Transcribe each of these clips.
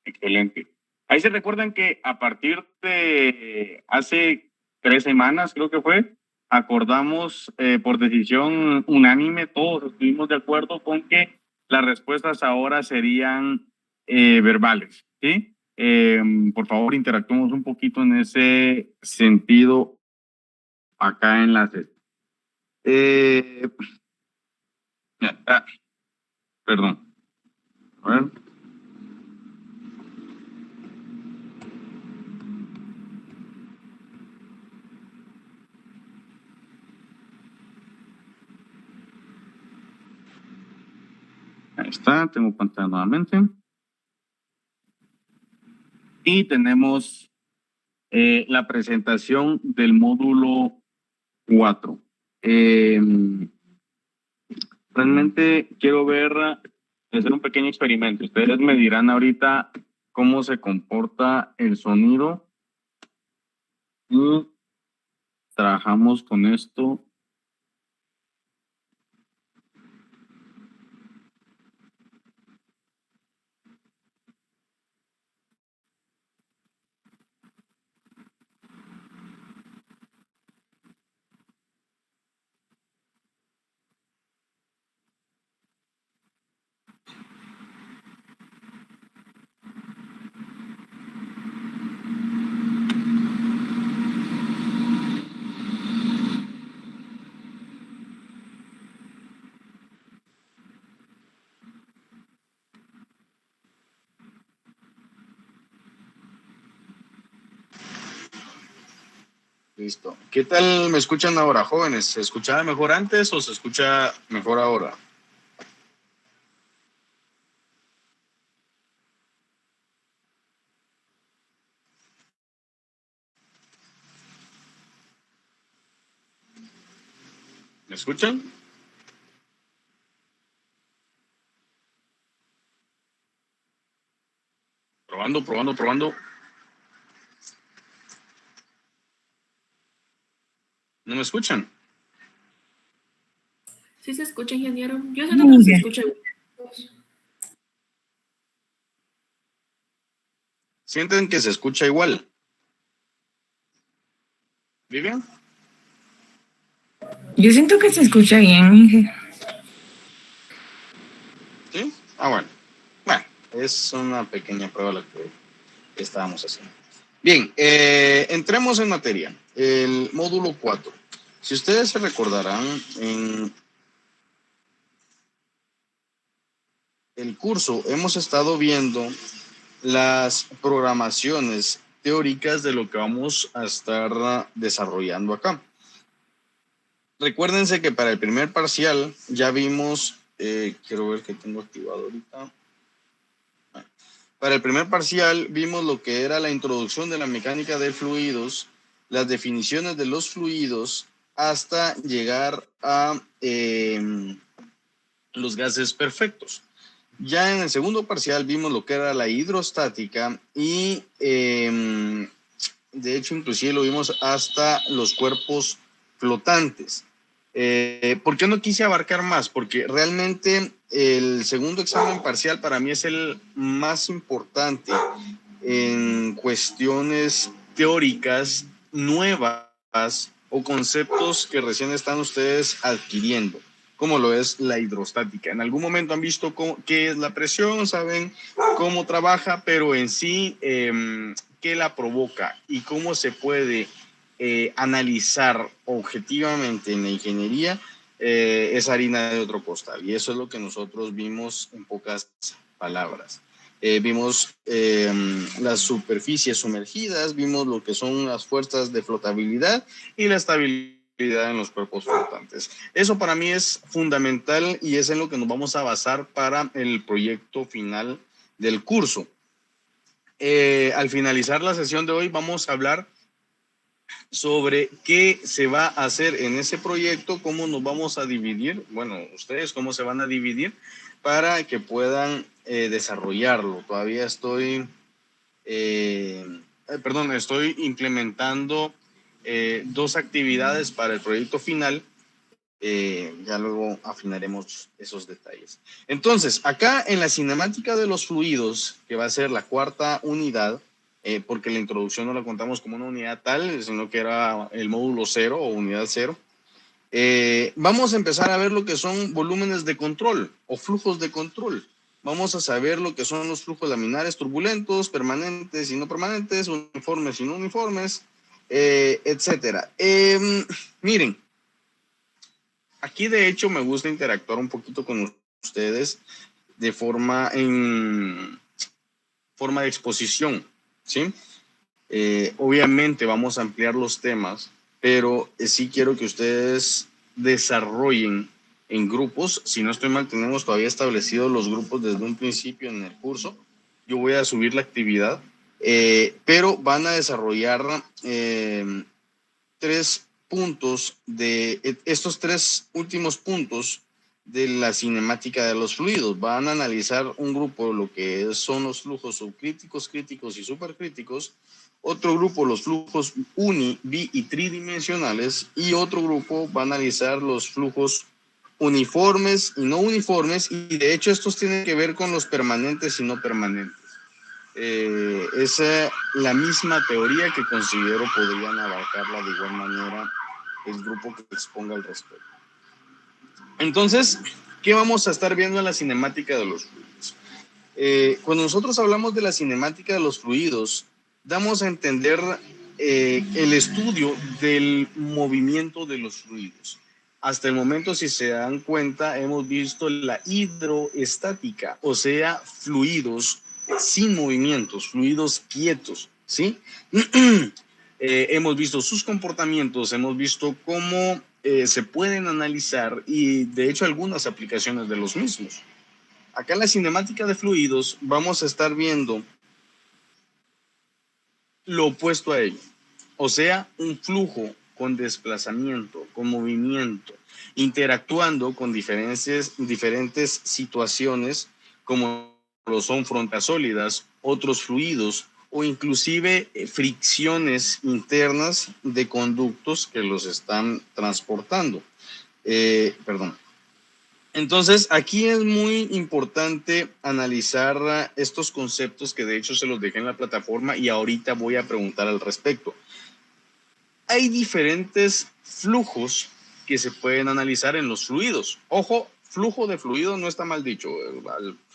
Excelente. Ahí se recuerdan que a partir de hace 3 semanas, creo que fue, acordamos por decisión unánime, todos estuvimos de acuerdo con que las respuestas ahora serían verbales, ¿sí? Por favor, interactuemos un poquito en ese sentido acá en la sesión. Perdón. A ver. Ahí está, tengo pantalla nuevamente. Y tenemos la presentación del módulo 4. Realmente quiero hacer un pequeño experimento. Ustedes me dirán ahorita cómo se comporta el sonido y trabajamos con esto. Listo. ¿Qué tal me escuchan ahora, jóvenes? ¿Se escuchaba mejor antes o se escucha mejor ahora? ¿Me escuchan? Probando, probando, probando. ¿No me escuchan? Sí se escucha, ingeniero. Yo siento que se escucha. ¿Sienten que se escucha igual? ¿Vivian? Yo siento que se escucha bien, Inge. ¿Sí? Ah, bueno. Bueno, es una pequeña prueba la que estábamos haciendo. Bien, entremos en materia. El módulo 4. Si ustedes se recordarán, en el curso hemos estado viendo las programaciones teóricas de lo que vamos a estar desarrollando acá. Recuérdense que para el primer parcial ya vimos, quiero ver qué tengo activado ahorita. Para el primer parcial vimos lo que era la introducción de la mecánica de fluidos, las definiciones de los fluidos, hasta llegar a los gases perfectos. Ya en el segundo parcial vimos lo que era la hidrostática y de hecho inclusive lo vimos hasta los cuerpos flotantes. ¿Por qué no quise abarcar más? Porque realmente el segundo examen parcial para mí es el más importante en cuestiones teóricas nuevas o conceptos que recién están ustedes adquiriendo, como lo es la hidrostática. En algún momento han visto qué es la presión, saben cómo trabaja, pero en sí, qué la provoca y cómo se puede analizar objetivamente en la ingeniería, es harina de otro costal. Y eso es lo que nosotros vimos en pocas palabras. Vimos las superficies sumergidas, vimos lo que son las fuerzas de flotabilidad y la estabilidad en los cuerpos flotantes. Eso para mí es fundamental y es en lo que nos vamos a basar para el proyecto final del curso. Al finalizar la sesión de hoy vamos a hablar sobre qué se va a hacer en ese proyecto, cómo nos vamos a dividir, bueno, ustedes cómo se van a dividir para que puedan desarrollarlo. Todavía estoy implementando 2 actividades para el proyecto final Ya luego afinaremos esos detalles. Entonces, acá en la cinemática de los fluidos, que va a ser la cuarta unidad, porque la introducción no la contamos como una unidad tal, sino que era el módulo 0 o unidad 0, vamos a empezar a ver lo que son volúmenes de control o flujos de control. Vamos a saber lo que son los flujos laminares turbulentos, permanentes y no permanentes, uniformes y no uniformes, etcétera. Miren, aquí de hecho me gusta interactuar un poquito con ustedes de forma de exposición, ¿sí? Obviamente vamos a ampliar los temas, pero sí quiero que ustedes desarrollen en grupos. Si no estoy mal, tenemos todavía establecidos los grupos desde un principio en el curso. Yo voy a subir la actividad, pero van a desarrollar tres puntos estos tres últimos puntos de la cinemática de los fluidos. Van a analizar un grupo de lo que son los flujos subcríticos, críticos y supercríticos. Otro grupo, los flujos uni, bi y tridimensionales. Y otro grupo va a analizar los flujos uniformes y no uniformes. Y de hecho estos tienen que ver con los permanentes y no permanentes. Es la misma teoría que considero podrían abarcarla de igual manera el grupo que exponga al respecto. Entonces, ¿qué vamos a estar viendo en la cinemática de los fluidos? Cuando nosotros hablamos de la cinemática de los fluidos, damos a entender el estudio del movimiento de los fluidos. Hasta el momento, si se dan cuenta, hemos visto la hidroestática, o sea, fluidos sin movimientos, fluidos quietos, ¿sí? Hemos visto sus comportamientos, hemos visto cómo se pueden analizar y de hecho algunas aplicaciones de los mismos. Acá en la cinemática de fluidos vamos a estar viendo lo opuesto a ello, o sea, un flujo con desplazamiento, con movimiento, interactuando con diferentes situaciones como lo son frontas sólidas, otros fluidos o inclusive fricciones internas de conductos que los están transportando. Perdón. Entonces, aquí es muy importante analizar estos conceptos que de hecho se los dejé en la plataforma y ahorita voy a preguntar al respecto. Hay diferentes flujos que se pueden analizar en los fluidos. Ojo, flujo de fluido no está mal dicho.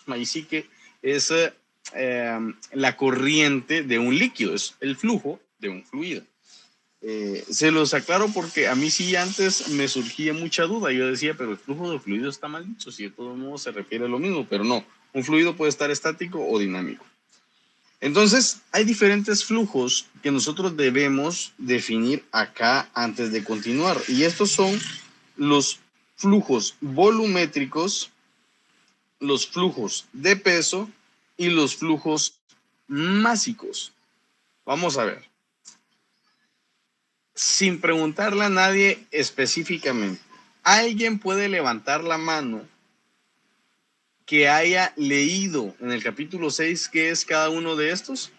Ahí sí que es la corriente de un líquido, es el flujo de un fluido. Se los aclaro porque a mí sí antes me surgía mucha duda. Yo decía, pero el flujo de fluido está mal dicho, si de todos modos se refiere a lo mismo, pero no. Un fluido puede estar estático o dinámico. Entonces, hay diferentes flujos que nosotros debemos definir acá antes de continuar. Y estos son los flujos volumétricos, los flujos de peso y los flujos másicos. Vamos a ver. Sin preguntarle a nadie específicamente, ¿alguien puede levantar la mano que haya leído en el capítulo 6 qué es cada uno de estos?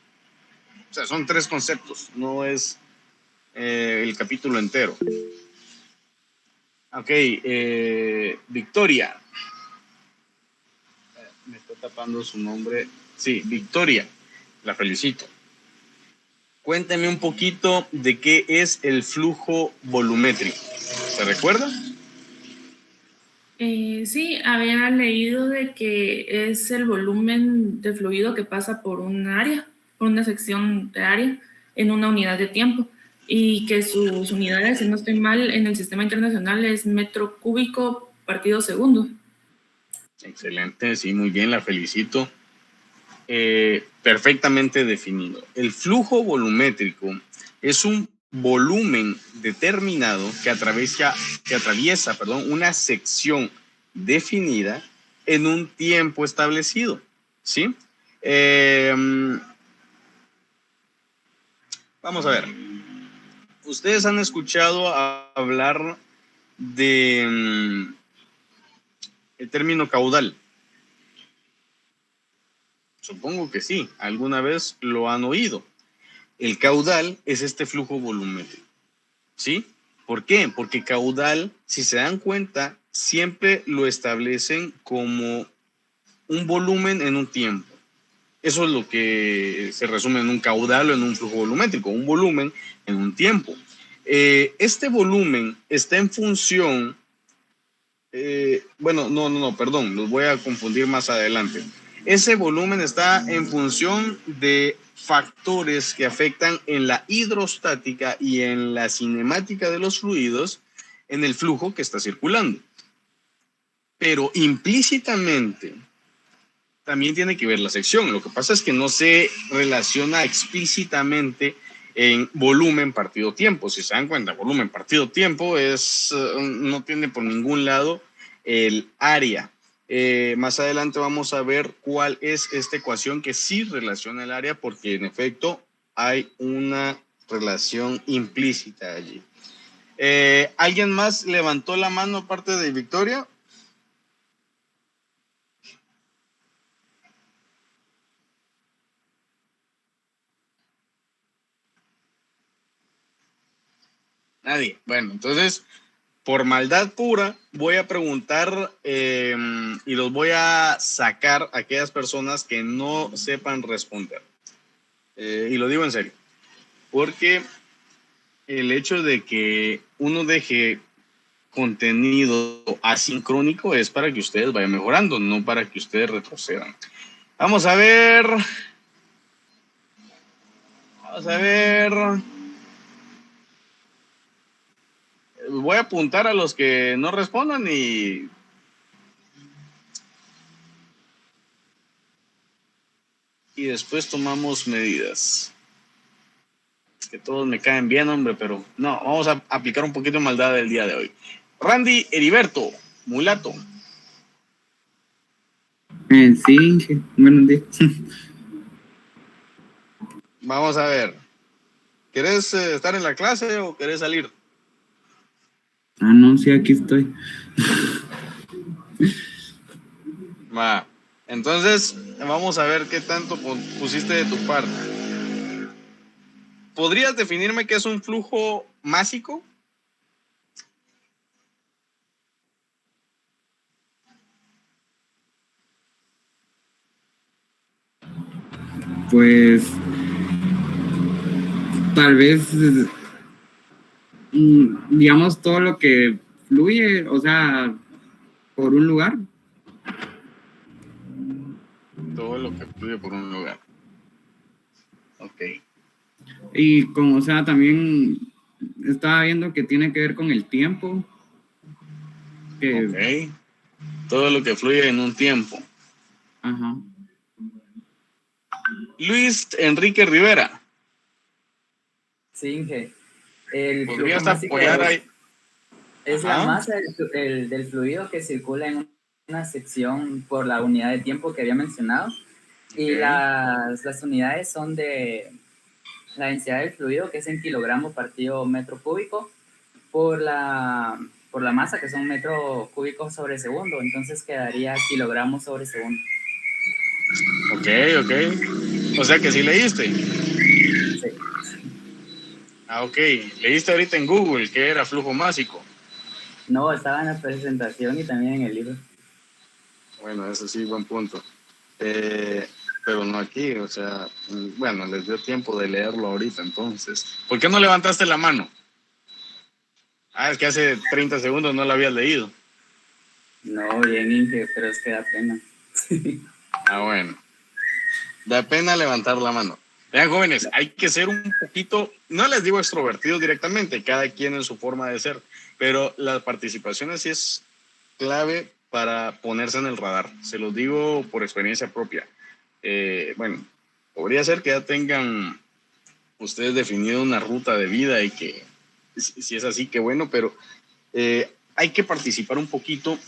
O sea, son tres conceptos, no es el capítulo entero. Ok, Victoria. Me está tapando su nombre. Sí, Victoria. La felicito. Cuéntame un poquito de qué es el flujo volumétrico. ¿Se recuerda? Sí, había leído de que es el volumen de fluido que pasa por un área, por una sección de área en una unidad de tiempo y que sus unidades, si no estoy mal, en el sistema internacional es metro cúbico partido segundo. Excelente, sí, muy bien, la felicito. Perfectamente definido. El flujo volumétrico es un volumen determinado que atraviesa una sección definida en un tiempo establecido, ¿sí? Vamos a ver. Ustedes han escuchado hablar de el término caudal. Supongo que sí, alguna vez lo han oído. El caudal es este flujo volumétrico, ¿sí? ¿Por qué? Porque caudal, si se dan cuenta, siempre lo establecen como un volumen en un tiempo. Eso es lo que se resume en un caudal o en un flujo volumétrico, un volumen en un tiempo. Este volumen está en función, perdón, los voy a confundir más adelante. Ese volumen está en función de factores que afectan en la hidrostática y en la cinemática de los fluidos en el flujo que está circulando. Pero implícitamente también tiene que ver la sección. Lo que pasa es que no se relaciona explícitamente en volumen partido tiempo. Si se dan cuenta, volumen partido tiempo no tiene por ningún lado el área. Más adelante vamos a ver cuál es esta ecuación que sí relaciona el área, porque en efecto hay una relación implícita allí. ¿Alguien más levantó la mano aparte de Victoria? Nadie. Bueno, entonces, por maldad pura, voy a preguntar y los voy a sacar a aquellas personas que no sepan responder. Y lo digo en serio, porque el hecho de que uno deje contenido asincrónico es para que ustedes vayan mejorando, no para que ustedes retrocedan. Vamos a ver. Voy a apuntar a los que no respondan y después tomamos medidas. Es que todos me caen bien, hombre, pero no, vamos a aplicar un poquito de maldad el día de hoy. Randy Heriberto, mulato. Sí, buenos días. Vamos a ver. ¿Querés estar en la clase o querés salir? No, sí, aquí estoy. Va. Entonces, vamos a ver qué tanto pusiste de tu parte. ¿Podrías definirme qué es un flujo másico? Pues tal vez, digamos, todo lo que fluye, o sea, por un lugar. Todo lo que fluye por un lugar. Ok. Y como, o sea, también estaba viendo que tiene que ver con el tiempo. Ok. Todo lo que fluye en un tiempo. Ajá. Luis Enrique Rivera. Sí, Inge. El ¿Podrías flujo másico apoyar ahí? es Ajá. la masa del fluido que circula en una sección por la unidad de tiempo que había mencionado. Y las unidades son de la densidad del fluido, que es en kilogramo partido metro cúbico, por la masa, que son metro cúbico sobre segundo. Entonces quedaría kilogramos sobre segundo. Ok. O sea que sí leíste. Sí. Ok. Leíste ahorita en Google que era flujo másico. No, estaba en la presentación y también en el libro. Bueno, eso sí, buen punto. Pero no aquí, o sea, bueno, les dio tiempo de leerlo ahorita, entonces. ¿Por qué no levantaste la mano? Es que hace 30 segundos no lo habías leído. No, bien, Inge, pero es que da pena. Bueno. Da pena levantar la mano. Vean, jóvenes, hay que ser un poquito, no les digo extrovertidos directamente, cada quien en su forma de ser, pero la participación sí es clave para ponerse en el radar. Se los digo por experiencia propia. Bueno, podría ser que ya tengan ustedes definido una ruta de vida y que si es así, que bueno, pero hay que participar un poquito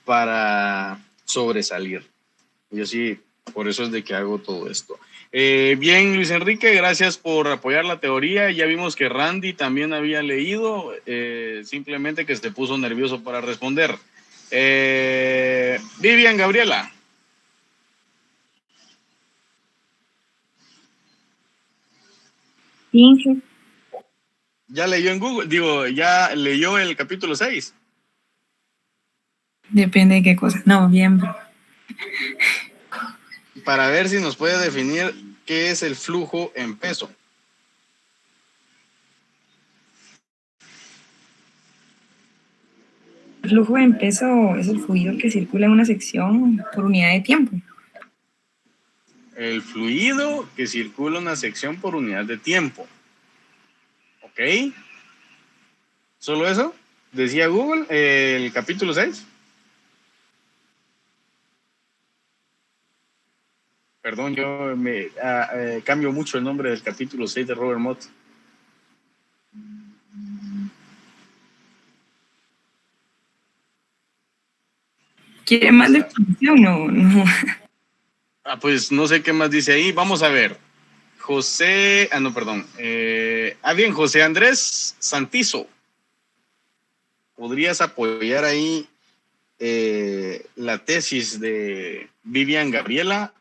para sobresalir. Yo sí, por eso es de que hago todo esto. Bien, Luis Enrique, gracias por apoyar la teoría. Ya vimos que Randy también había leído, simplemente que se puso nervioso para responder. Vivian Gabriela. Inge. ¿Ya leyó en Google? Digo, ¿ya leyó el capítulo 6? Depende de qué cosa. No, bien. Para ver si nos puede definir qué es el flujo en peso. El flujo en peso es el fluido que circula en una sección por unidad de tiempo. El fluido que circula una sección por unidad de tiempo. ¿Ok? ¿Solo eso? ¿Decía Google el capítulo 6? Perdón, yo me cambio mucho el nombre del capítulo 6 de Robert Mott. ¿Quiere más definición? No, no. Pues no sé qué más dice ahí. Vamos a ver. José, no, perdón. Bien, José Andrés Santizo. ¿Podrías apoyar ahí la tesis de Vivian Gabriela?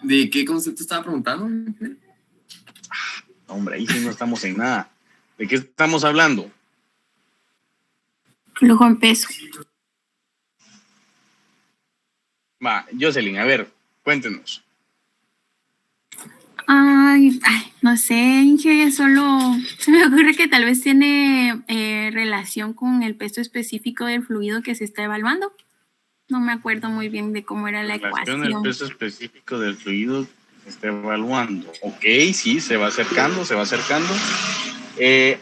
¿De qué concepto estaba preguntando? Hombre, ahí sí no estamos en nada. ¿De qué estamos hablando? Flujo en peso. Va, Jocelyn, a ver, cuéntenos. Ay, no sé, Inge, solo se me ocurre que tal vez tiene relación con el peso específico del fluido que se está evaluando. No me acuerdo muy bien de cómo era la Relación el ecuación. peso específico del fluido que se está evaluando. Ok, sí, se va acercando, se va acercando.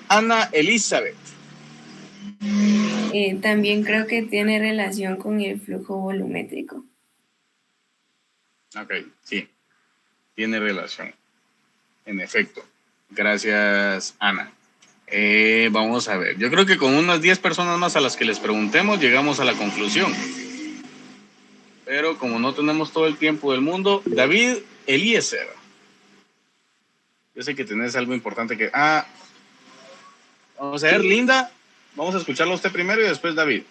Ana Elizabeth. También creo que tiene relación con el flujo volumétrico. Ok, sí, tiene relación. En efecto. Gracias, Ana. Vamos a ver. Yo creo que con unas 10 personas más a las que les preguntemos llegamos a la conclusión. Pero como no tenemos todo el tiempo del mundo, David Eliezer. Yo sé que tenés algo importante que... vamos a ver, Linda. Vamos a escucharlo a usted primero y después David.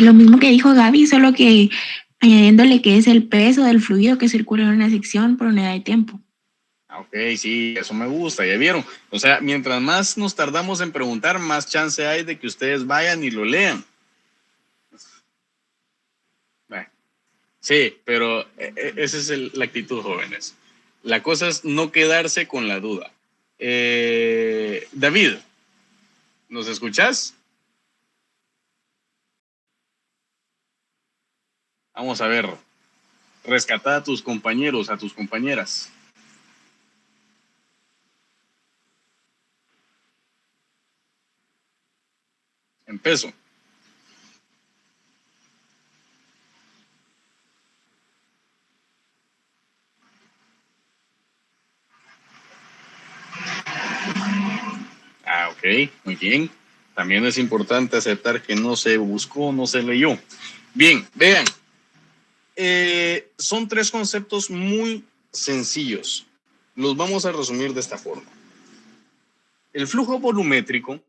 Lo mismo que dijo Gaby, solo que añadiéndole que es el peso del fluido que circula en una sección por unidad de tiempo. Ok, sí, eso me gusta, ya vieron. O sea, mientras más nos tardamos en preguntar, más chance hay de que ustedes vayan y lo lean. Bueno, sí, pero esa es la actitud, jóvenes. La cosa es no quedarse con la duda. David, ¿nos escuchás? Vamos a ver. Rescata a tus compañeros, a tus compañeras. En peso. Ok, muy bien. También es importante aceptar que no se buscó, no se leyó. Bien, vean. Son 3 conceptos muy sencillos. Los vamos a resumir de esta forma. El flujo volumétrico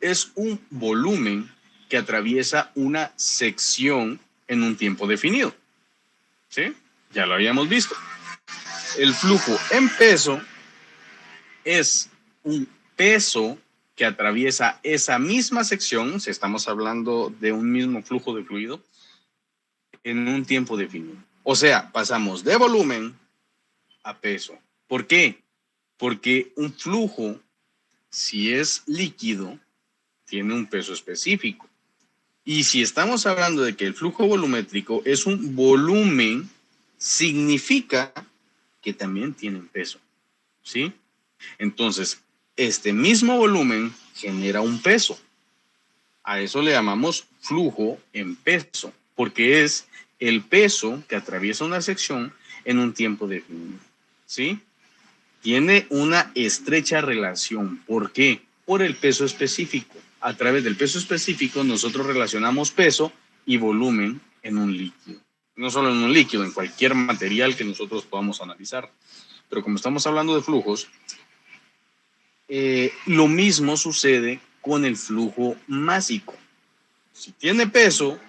es un volumen que atraviesa una sección en un tiempo definido. ¿Sí? Ya lo habíamos visto. El flujo en peso es un peso que atraviesa esa misma sección, si estamos hablando de un mismo flujo de fluido, en un tiempo definido. O sea, pasamos de volumen a peso. ¿Por qué? Porque un flujo, si es líquido, tiene un peso específico. Y si estamos hablando de que el flujo volumétrico es un volumen, significa que también tiene peso. ¿Sí? Entonces, este mismo volumen genera un peso. A eso le llamamos flujo en peso, porque es el peso que atraviesa una sección en un tiempo definido. ¿Sí? Tiene una estrecha relación. ¿Por qué? Por el peso específico. A través del peso específico nosotros relacionamos peso y volumen en un líquido. No solo en un líquido, en cualquier material que nosotros podamos analizar. Pero como estamos hablando de flujos, lo mismo sucede con el flujo másico. Si tiene peso,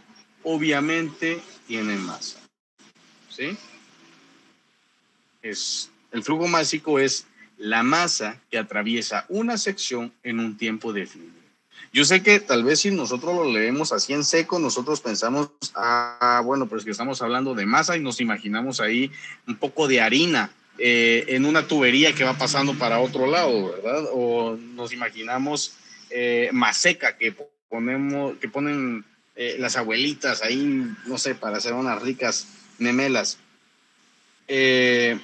obviamente tiene masa. ¿Sí? Es El flujo másico es la masa que atraviesa una sección en un tiempo definido. Yo sé que tal vez si nosotros lo leemos así en seco, nosotros pensamos, bueno, pero es que estamos hablando de masa y nos imaginamos ahí un poco de harina en una tubería que va pasando para otro lado, ¿verdad? O nos imaginamos maseca que ponen las abuelitas ahí, no sé, para hacer unas ricas memelas. Pero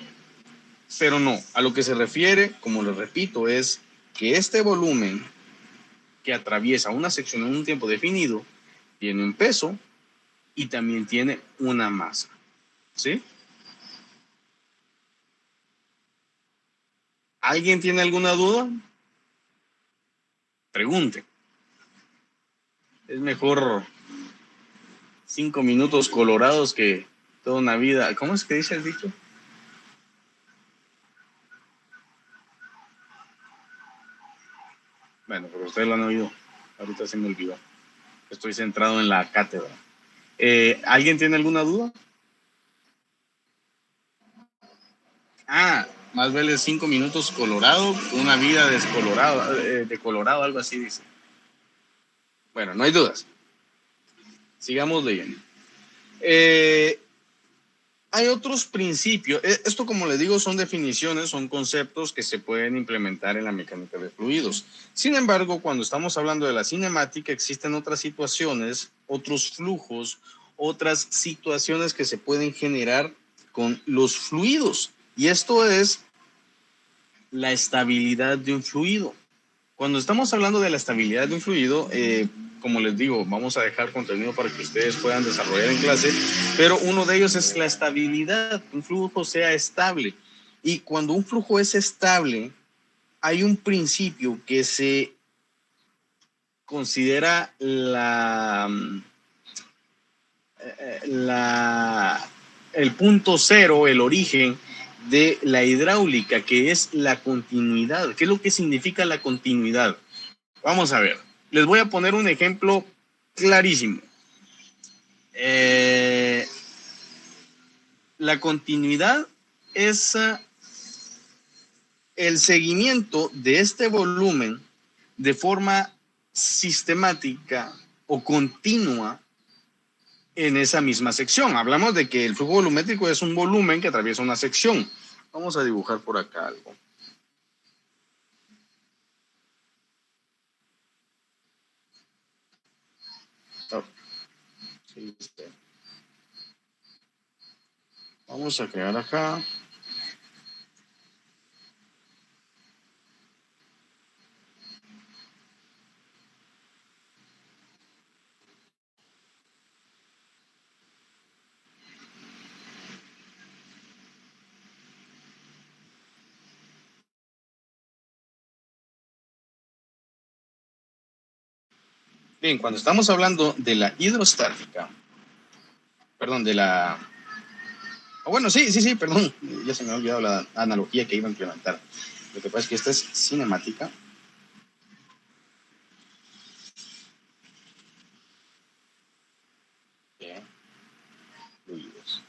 no, a lo que se refiere, como les repito, es que este volumen que atraviesa una sección en un tiempo definido tiene un peso y también tiene una masa, ¿sí? ¿Alguien tiene alguna duda? Pregunte. Es mejor 5 minutos colorados que toda una vida. ¿Cómo es que dice el dicho? Bueno, pero ustedes lo han oído. Ahorita se me olvidó. Estoy centrado en la cátedra. ¿Alguien tiene alguna duda? Más vale 5 minutos colorado que una vida descolorado, decolorado, algo así dice. Bueno, no hay dudas. Sigamos leyendo. Hay otros principios. Esto, como les digo, son definiciones, son conceptos que se pueden implementar en la mecánica de fluidos. Sin embargo, cuando estamos hablando de la cinemática, existen otras situaciones, otros flujos, otras situaciones que se pueden generar con los fluidos. Y esto es la estabilidad de un fluido. Cuando estamos hablando de la estabilidad de un fluido, como les digo, vamos a dejar contenido para que ustedes puedan desarrollar en clase, pero uno de ellos es la estabilidad, que un flujo sea estable. Y cuando un flujo es estable, hay un principio que se considera el punto cero, el origen de la hidráulica, que es la continuidad. ¿Qué es lo que significa la continuidad? Vamos a ver. Les voy a poner un ejemplo clarísimo. La continuidad es el seguimiento de este volumen de forma sistemática o continua en esa misma sección. Hablamos de que el flujo volumétrico es un volumen que atraviesa una sección. Vamos a dibujar por acá algo. Vamos a crear acá. Bien, cuando estamos hablando de la hidrostática, perdón, de la... Bueno, sí, perdón, ya se me ha olvidado la analogía que iba a implementar. Lo que pasa es que esta es cinemática. Bien. Fluidos.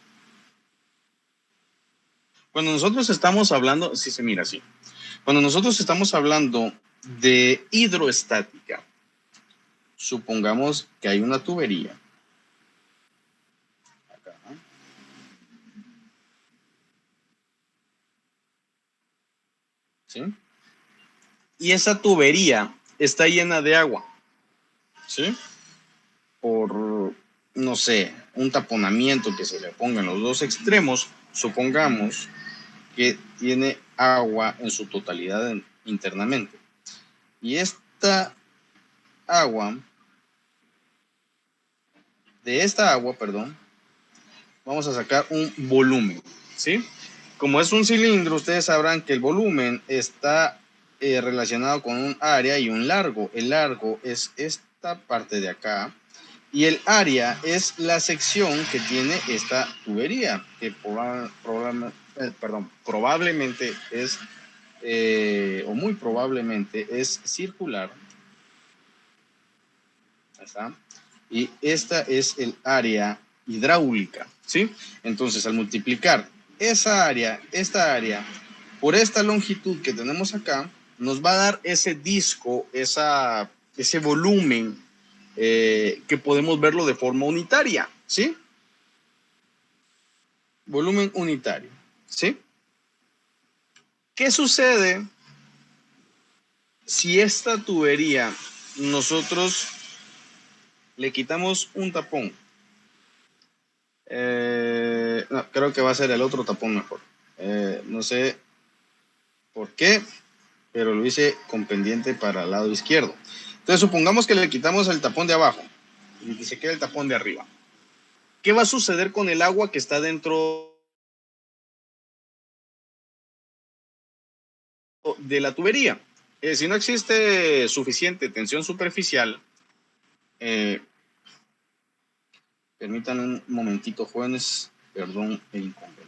Cuando nosotros estamos hablando, sí se mira así. Cuando nosotros estamos hablando de hidroestática, supongamos que hay una tubería. Acá. ¿Sí? Y esa tubería está llena de agua. ¿Sí? Por, no sé, un taponamiento que se le ponga en los dos extremos, supongamos que tiene agua en su totalidad internamente. Y esta agua, vamos a sacar un volumen, ¿sí? Como es un cilindro, ustedes sabrán que el volumen está relacionado con un área y un largo. El largo es esta parte de acá y el área es la sección que tiene esta tubería, que probablemente es, o muy probablemente es circular. ¿Está? Y esta es el área hidráulica, ¿sí? Entonces, al multiplicar esta área por esta longitud que tenemos acá, nos va a dar ese disco, ese volumen que podemos verlo de forma unitaria, ¿sí? Volumen unitario, ¿sí? ¿Qué sucede si esta tubería nosotros le quitamos un tapón? No, creo que va a ser el otro tapón mejor. No sé por qué, pero lo hice con pendiente para el lado izquierdo. Entonces, supongamos que le quitamos el tapón de abajo y que se queda el tapón de arriba. ¿Qué va a suceder con el agua que está dentro de la tubería? Si no existe suficiente tensión superficial, permítanme un momentito, jóvenes, perdón el inconveniente.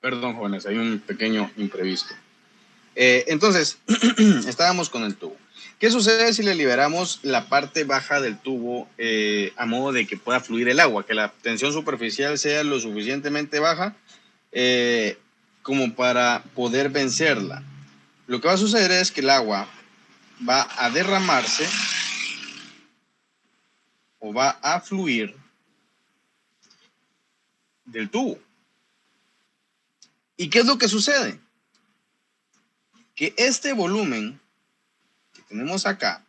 Perdón, jóvenes, hay un pequeño imprevisto. Entonces, estábamos con el tubo. ¿Qué sucede si le liberamos la parte baja del tubo a modo de que pueda fluir el agua? Que la tensión superficial sea lo suficientemente baja como para poder vencerla. Lo que va a suceder es que el agua va a derramarse o va a fluir del tubo. ¿Y qué es lo que sucede? Que este volumen que tenemos acá,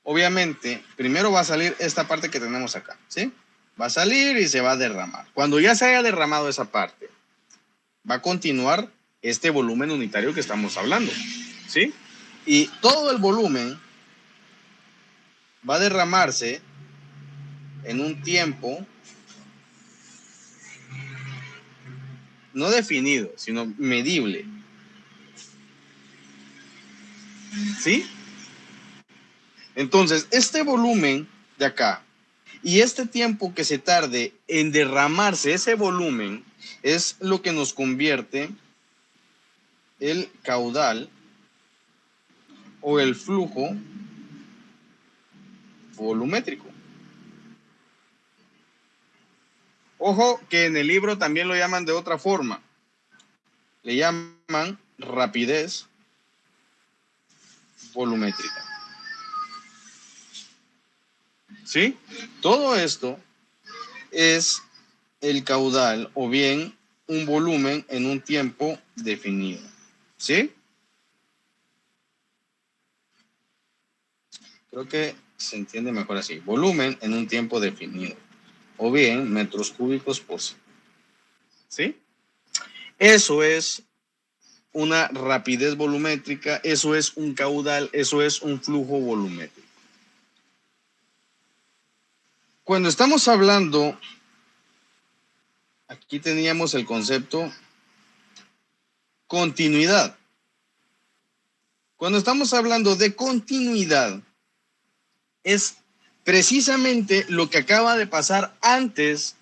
obviamente, primero va a salir esta parte que tenemos acá, ¿sí? Va a salir y se va a derramar. Cuando ya se haya derramado esa parte, va a continuar este volumen unitario que estamos hablando, ¿sí? Y todo el volumen va a derramarse en un tiempo no definido, sino medible. ¿Sí? Entonces, este volumen de acá y este tiempo que se tarde en derramarse ese volumen es lo que nos convierte el caudal o el flujo volumétrico. Ojo que en el libro también lo llaman de otra forma. Le llaman rapidez volumétrica. ¿Sí? Todo esto es el caudal o bien un volumen en un tiempo definido. ¿Sí? Creo que se entiende mejor así. Volumen en un tiempo definido. O bien metros cúbicos por segundo. ¿Sí? Eso es una rapidez volumétrica, eso es un caudal, eso es un flujo volumétrico. Cuando estamos hablando, aquí teníamos el concepto continuidad. Cuando estamos hablando de continuidad, es precisamente lo que acaba de pasar antes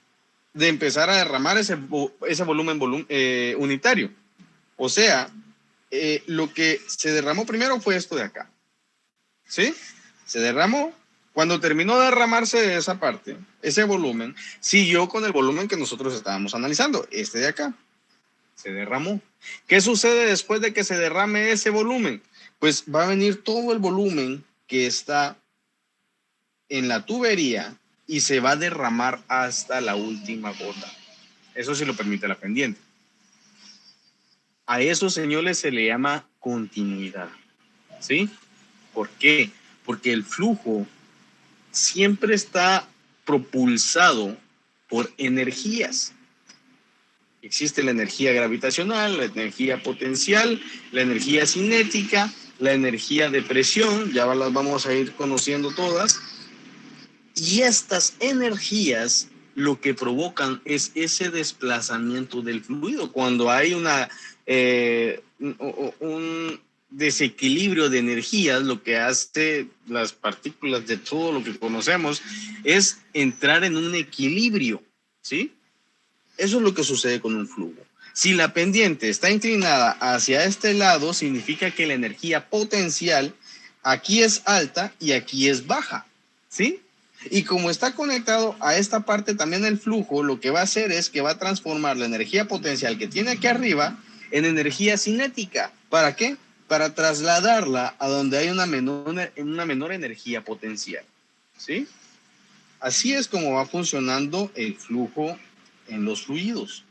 de empezar a derramar ese volumen unitario. O sea, lo que se derramó primero fue esto de acá. ¿Sí? Se derramó. Cuando terminó de derramarse de esa parte, ese volumen siguió con el volumen que nosotros estábamos analizando, este de acá. Se derramó. ¿Qué sucede después de que se derrame ese volumen? Pues va a venir todo el volumen que está en la tubería y se va a derramar hasta la última gota. Eso sí lo permite la pendiente. A eso, señores, se le llama continuidad. ¿Sí? ¿Por qué? Porque el flujo siempre está propulsado por energías. Existe la energía gravitacional, la energía potencial, la energía cinética, la energía de presión, ya las vamos a ir conociendo todas. Y estas energías lo que provocan es ese desplazamiento del fluido. Cuando hay un desequilibrio de energías, lo que hace las partículas de todo lo que conocemos es entrar en un equilibrio, ¿sí? Eso es lo que sucede con un flujo. Si la pendiente está inclinada hacia este lado, significa que la energía potencial aquí es alta y aquí es baja, ¿sí? Y como está conectado a esta parte también el flujo, lo que va a hacer es que va a transformar la energía potencial que tiene aquí arriba en energía cinética. ¿Para qué? Para trasladarla a donde hay una menor energía potencial, ¿sí? Así es como va funcionando el flujo en los fluidos.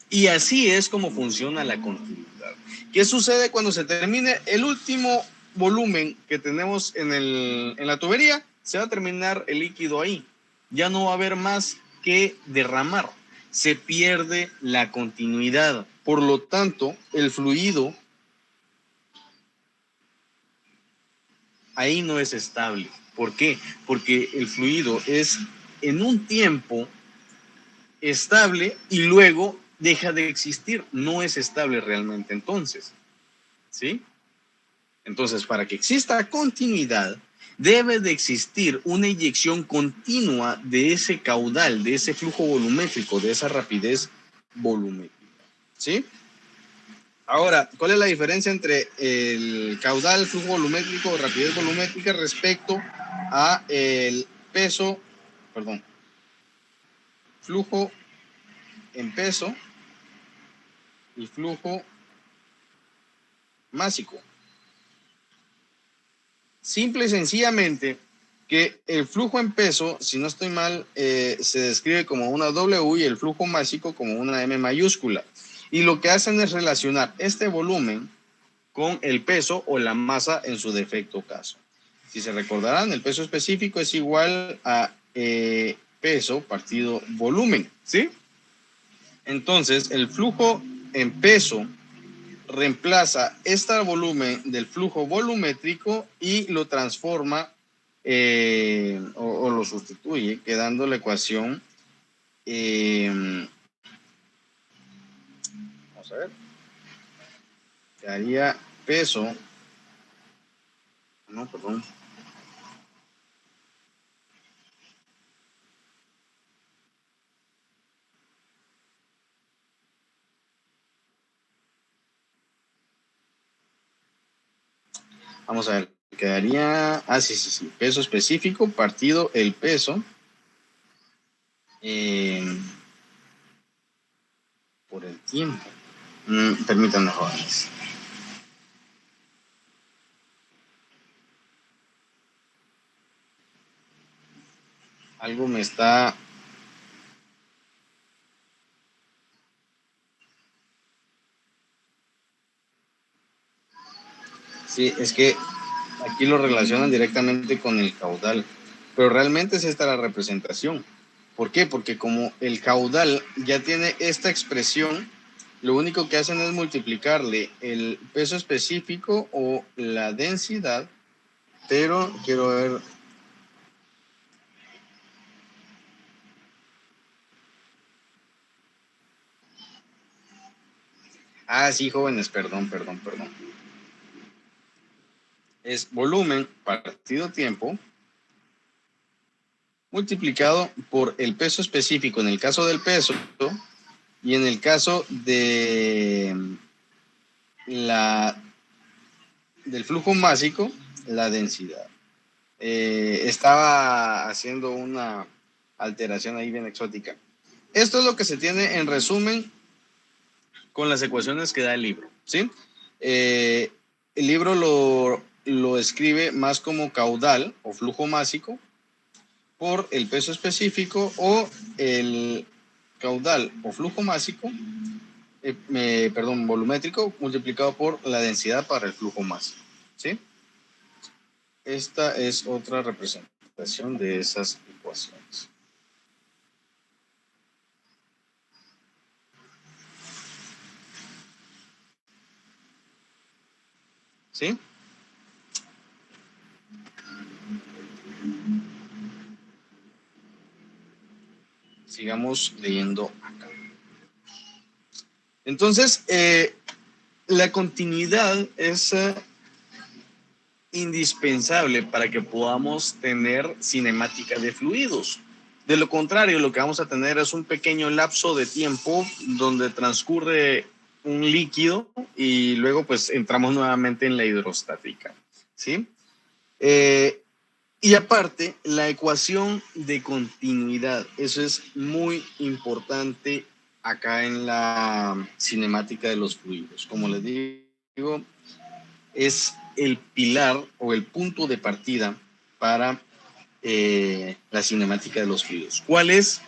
Y así es como funciona la continuidad. ¿Qué sucede cuando se termine el último volumen que tenemos en la tubería? Se va a terminar el líquido ahí. Ya no va a haber más que derramar. Se pierde la continuidad. Por lo tanto, el fluido ahí no es estable. ¿Por qué? Porque el fluido es en un tiempo estable y luego deja de existir. No es estable realmente entonces. ¿Sí? Entonces, para que exista continuidad, debe de existir una inyección continua de ese caudal, de ese flujo volumétrico, de esa rapidez volumétrica. ¿Sí? Ahora, ¿cuál es la diferencia entre el caudal, flujo volumétrico o rapidez volumétrica respecto a el peso, flujo en peso y flujo másico? Simple y sencillamente que el flujo en peso, si no estoy mal, se describe como una W y el flujo másico como una M mayúscula. Y lo que hacen es relacionar este volumen con el peso o la masa en su defecto caso. Si se recordarán, el peso específico es igual a peso partido volumen, ¿sí? Entonces, el flujo en peso reemplaza este volumen del flujo volumétrico y lo transforma o lo sustituye, quedando la ecuación, vamos a ver, quedaría peso No, perdón. Vamos a ver, quedaría, sí, peso específico partido el peso por el tiempo. Permítanme, jóvenes. Algo me está... Sí, es que aquí lo relacionan directamente con el caudal, pero realmente es esta la representación. ¿Por qué? Porque como el caudal ya tiene esta expresión, lo único que hacen es multiplicarle el peso específico o la densidad, pero quiero ver... Sí, jóvenes, perdón. Es volumen partido tiempo multiplicado por el peso específico en el caso del peso y en el caso de del flujo másico, la densidad. Estaba haciendo una alteración ahí bien exótica. Esto es lo que se tiene en resumen con las ecuaciones que da el libro, ¿sí? El libro lo escribe más como caudal o flujo másico por el peso específico o el caudal o flujo másico, volumétrico multiplicado por la densidad para el flujo másico, ¿sí? Esta es otra representación de esas ecuaciones. ¿Sí? Sigamos leyendo acá. Entonces, la continuidad es indispensable para que podamos tener cinemática de fluidos. De lo contrario, lo que vamos a tener es un pequeño lapso de tiempo donde transcurre un líquido y luego pues entramos nuevamente en la hidrostática, ¿sí? Y aparte, la ecuación de continuidad, eso es muy importante acá en la cinemática de los fluidos. Como les digo, es el pilar o el punto de partida para la cinemática de los fluidos. ¿Cuál es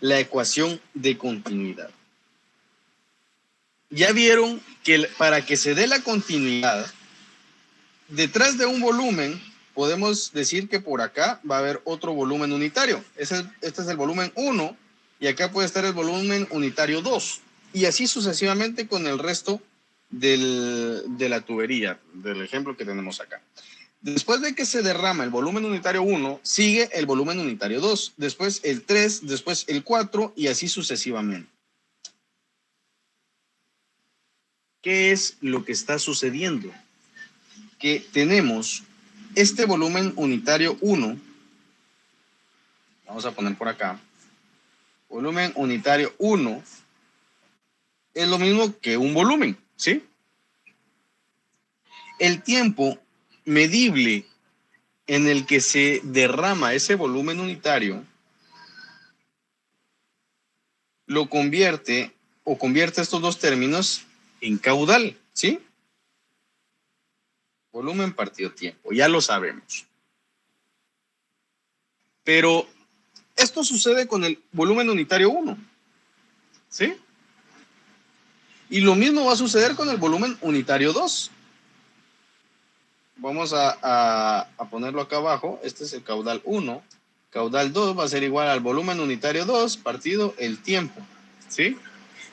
la ecuación de continuidad? Ya vieron que para que se dé la continuidad, detrás de un volumen, podemos decir que por acá va a haber otro volumen unitario. Este es el volumen 1 y acá puede estar el volumen unitario 2. Y así sucesivamente con el resto de la tubería, del ejemplo que tenemos acá. Después de que se derrama el volumen unitario 1, sigue el volumen unitario 2, después el 3, después el 4 y así sucesivamente. ¿Qué es lo que está sucediendo? Que tenemos este volumen unitario 1, vamos a poner por acá, volumen unitario 1 es lo mismo que un volumen, ¿sí? El tiempo medible en el que se derrama ese volumen unitario lo convierte estos dos términos en caudal, ¿sí? Volumen partido tiempo, ya lo sabemos. Pero esto sucede con el volumen unitario 1, ¿sí? Y lo mismo va a suceder con el volumen unitario 2. Vamos a ponerlo acá abajo. Este es el caudal 1. Caudal 2 va a ser igual al volumen unitario 2 partido el tiempo, ¿sí?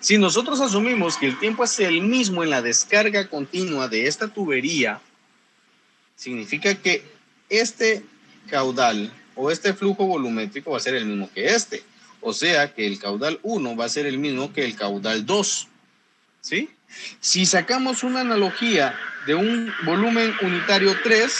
Si nosotros asumimos que el tiempo es el mismo en la descarga continua de esta tubería, significa que este caudal o este flujo volumétrico va a ser el mismo que este. O sea que el caudal 1 va a ser el mismo que el caudal 2, ¿sí? Si sacamos una analogía de un volumen unitario 3,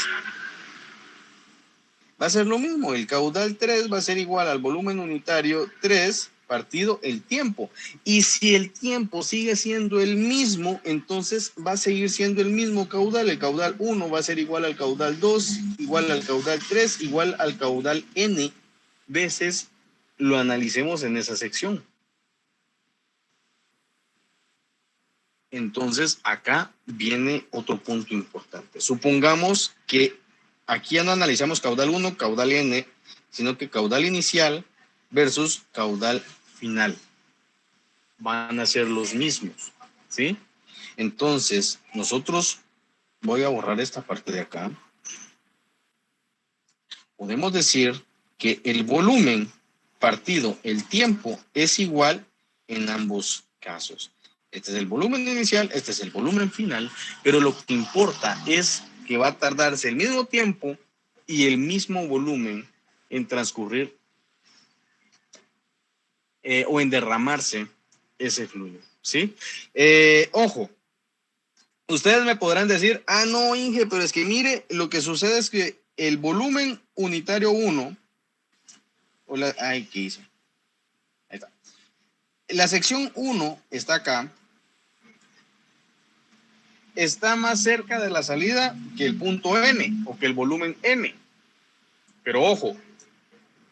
va a ser lo mismo. El caudal 3 va a ser igual al volumen unitario 3 partido el tiempo. Y si el tiempo sigue siendo el mismo, entonces va a seguir siendo el mismo caudal. El caudal 1 va a ser igual al caudal 2, igual al caudal 3, igual al caudal n veces lo analicemos en esa sección. Entonces, acá viene otro punto importante. Supongamos que aquí ya no analizamos caudal 1, caudal n, sino que caudal inicial versus caudal final. Van a ser los mismos, ¿sí? Entonces, nosotros, voy a borrar esta parte de acá. Podemos decir que el volumen partido el tiempo es igual en ambos casos. Este es el volumen inicial, este es el volumen final, pero lo que importa es que va a tardarse el mismo tiempo y el mismo volumen en transcurrir o en derramarse ese fluido, ¿sí? Ojo, ustedes me podrán decir, ah, no, Inge, pero es que mire, lo que sucede es que el volumen unitario 1, ay, ¿qué hice? Ahí está. La sección 1 está acá, está más cerca de la salida que el punto N o que el volumen N. Pero ojo,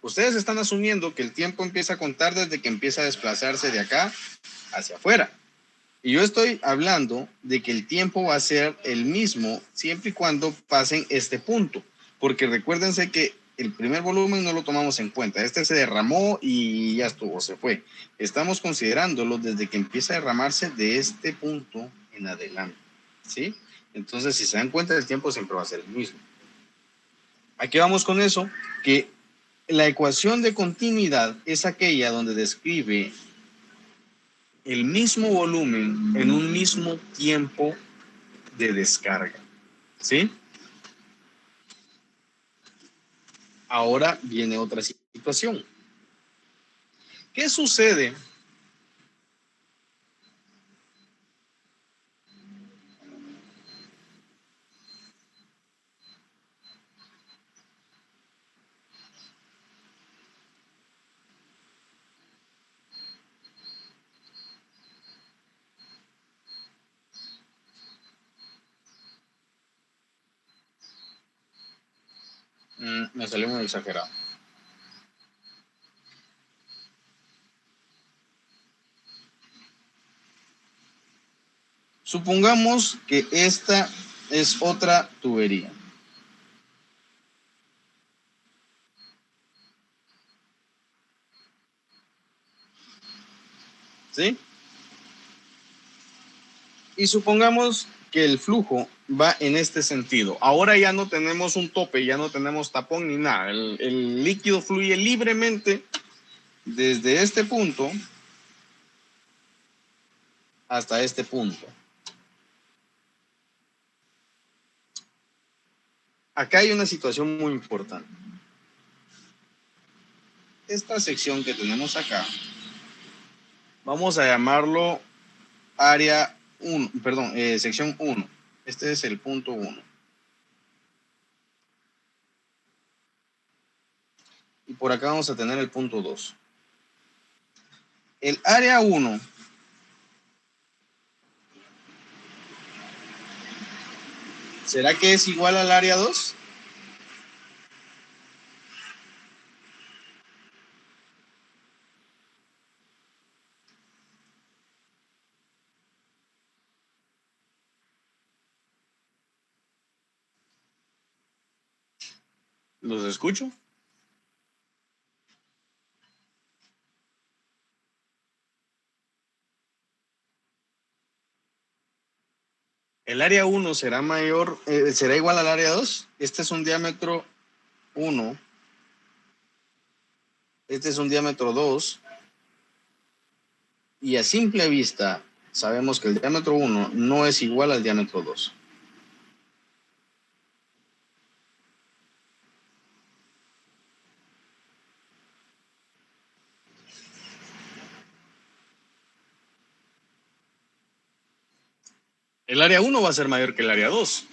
ustedes están asumiendo que el tiempo empieza a contar desde que empieza a desplazarse de acá hacia afuera. Y yo estoy hablando de que el tiempo va a ser el mismo siempre y cuando pasen este punto. Porque recuérdense que el primer volumen no lo tomamos en cuenta. Este se derramó y ya estuvo, se fue. Estamos considerándolo desde que empieza a derramarse de este punto en adelante, ¿sí? Entonces, si se dan cuenta, el tiempo siempre va a ser el mismo. Aquí vamos con eso, que la ecuación de continuidad es aquella donde describe el mismo volumen en un mismo tiempo de descarga, ¿sí? Ahora viene otra situación. ¿Qué sucede? Me salió muy exagerado. Supongamos que esta es otra tubería. ¿Sí? Y supongamos que el flujo va en este sentido. Ahora ya no tenemos un tope, ya no tenemos tapón ni nada. El líquido fluye libremente desde este punto hasta este punto. Acá hay una situación muy importante. Esta sección que tenemos acá, vamos a llamarlo área 1, perdón, sección 1. Este es el punto 1. Y por acá vamos a tener el punto 2. El área 1 ¿será que es igual al área 2? ¿Los escucho? El área 1 será mayor, será igual al área 2. Este es un diámetro 1. Este es un diámetro 2. Y a simple vista sabemos que el diámetro 1 no es igual al diámetro 2. El área 1 va a ser mayor que el área 2.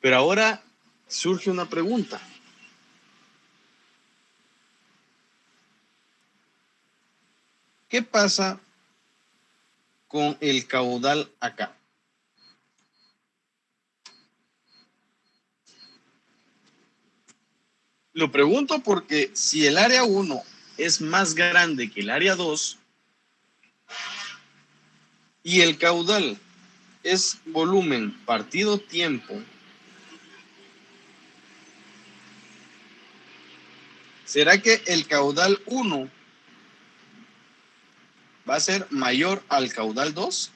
Pero ahora surge una pregunta. ¿Qué pasa con el caudal acá? Lo pregunto porque si el área 1 es más grande que el área 2 y el caudal es volumen partido tiempo, ¿será que el caudal 1 va a ser mayor al caudal 2?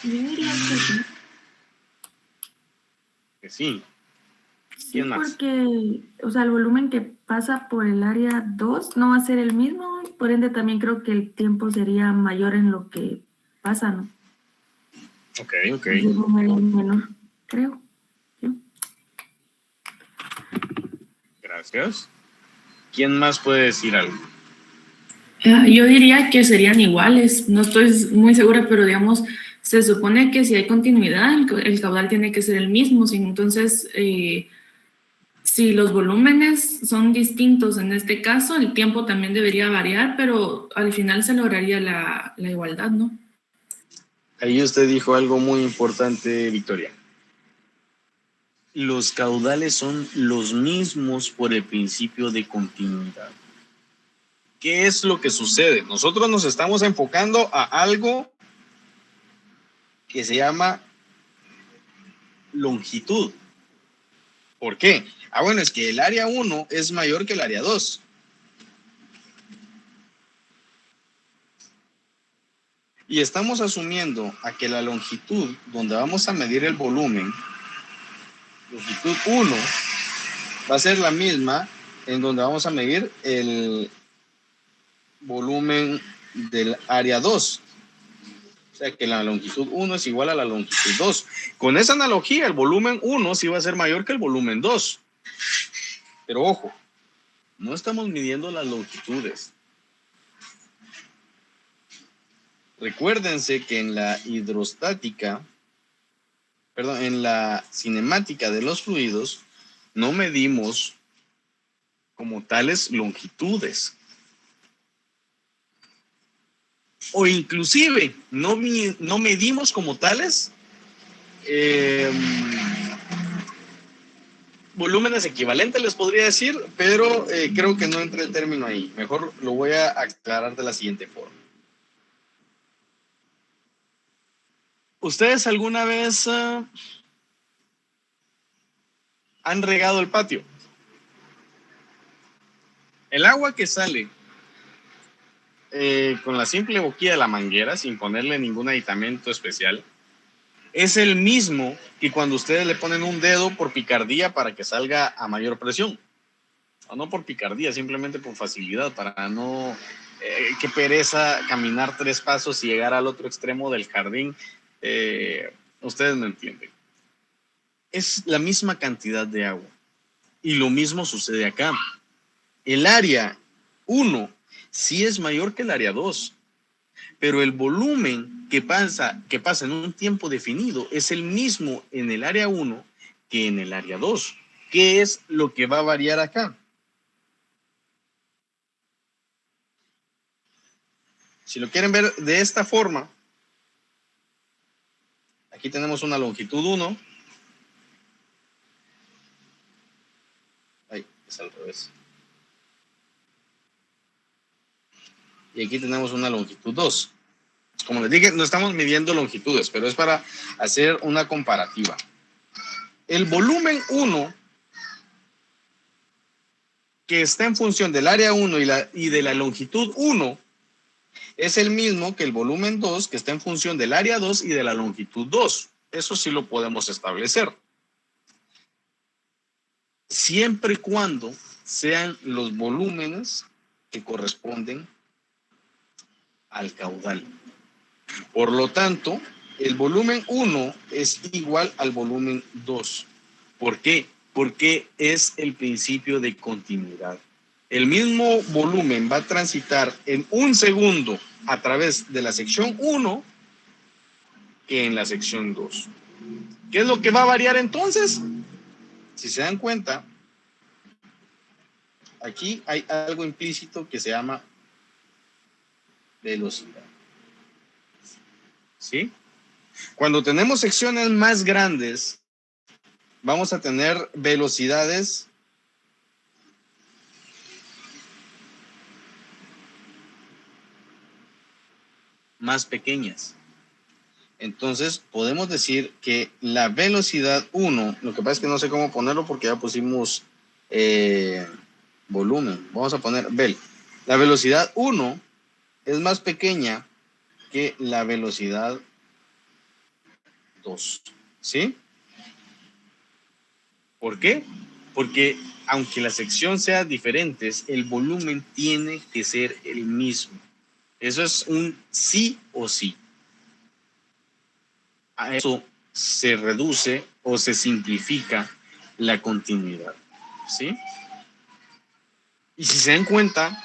Yo diría que sí. Que sí. Sí, ¿Quién más? porque, o sea, el volumen que pasa por el área 2 no va a ser el mismo, por ende también creo que el tiempo sería mayor en lo que pasa, ¿no? Ok. Entonces, un área menor, creo. ¿Sí? Gracias. ¿Quién más puede decir algo? Yo diría que serían iguales, no estoy muy segura, pero digamos, se supone que si hay continuidad, el caudal tiene que ser el mismo, entonces, si los volúmenes son distintos en este caso, el tiempo también debería variar, pero al final se lograría la igualdad, ¿no? Ahí usted dijo algo muy importante, Victoria. Los caudales son los mismos por el principio de continuidad. ¿Qué es lo que sucede? Nosotros nos estamos enfocando a algo que se llama longitud. ¿Por qué? Bueno, es que el área 1 es mayor que el área 2. Y estamos asumiendo a que la longitud, donde vamos a medir el volumen, longitud 1, va a ser la misma en donde vamos a medir el volumen del área 2. O sea que la longitud 1 es igual a la longitud 2. Con esa analogía, el volumen 1 sí va a ser mayor que el volumen 2. Pero ojo, no estamos midiendo las longitudes. Recuérdense que en la en la cinemática de los fluidos, no medimos como tales longitudes. O inclusive no medimos como tales volúmenes equivalentes, les podría decir, pero creo que no entra el término ahí. Mejor lo voy a aclarar de la siguiente forma. ¿Ustedes alguna vez han regado el patio? El agua que sale con la simple boquilla de la manguera, sin ponerle ningún aditamento especial, es el mismo que cuando ustedes le ponen un dedo por picardía para que salga a mayor presión. O no por picardía, simplemente por facilidad, para no... qué pereza caminar 3 pasos y llegar al otro extremo del jardín. Ustedes me entienden. Es la misma cantidad de agua. Y lo mismo sucede acá. El área 1 sí es mayor que el área 2, pero el volumen que pasa en un tiempo definido es el mismo en el área 1 que en el área 2. ¿Qué es lo que va a variar acá? Si lo quieren ver de esta forma, aquí tenemos una longitud 1. Ay, es al revés. Y aquí tenemos una longitud 2. Como les dije, no estamos midiendo longitudes, pero es para hacer una comparativa. El volumen 1, que está en función del área 1 y de la longitud 1, es el mismo que el volumen 2, que está en función del área 2 y de la longitud 2. Eso sí lo podemos establecer. Siempre y cuando sean los volúmenes que corresponden al caudal. Por lo tanto, el volumen 1 es igual al volumen 2. ¿Por qué? Porque es el principio de continuidad. el mismo volumen va a transitar en un segundo a través de la sección 1 que en la sección 2. ¿Qué es lo que va a variar entonces? Si se dan cuenta, aquí hay algo implícito que se llama velocidad. ¿Sí? Cuando tenemos secciones más grandes, vamos a tener velocidades más pequeñas. Entonces, podemos decir que la velocidad 1, lo que pasa es que no sé cómo ponerlo porque ya pusimos volumen. Vamos a poner vel. La velocidad 1 es más pequeña que la velocidad 2. ¿Sí? ¿Por qué? Porque aunque la sección sea diferentes, el volumen tiene que ser el mismo. Eso es un sí o sí. A eso se reduce o se simplifica la continuidad. ¿Sí? Y si se dan cuenta,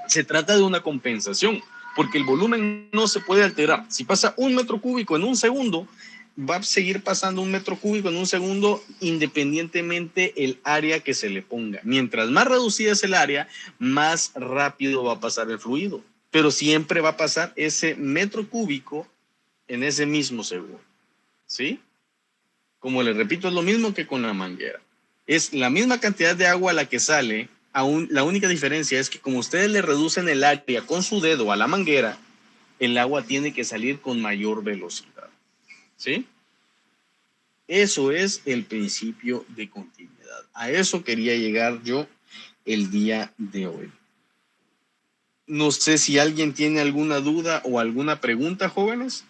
se trata de una compensación, porque el volumen no se puede alterar. Si pasa 1 metro cúbico en un segundo, va a seguir pasando 1 metro cúbico en un segundo independientemente el área que se le ponga. Mientras más reducida es el área, más rápido va a pasar el fluido. Pero siempre va a pasar ese metro cúbico en ese mismo segundo. ¿Sí? Como les repito, es lo mismo que con la manguera. Es la misma cantidad de agua la que sale. La única diferencia es que como ustedes le reducen el área con su dedo a la manguera, el agua tiene que salir con mayor velocidad. ¿Sí? Eso es el principio de continuidad. A eso quería llegar yo el día de hoy. No sé si alguien tiene alguna duda o alguna pregunta, jóvenes.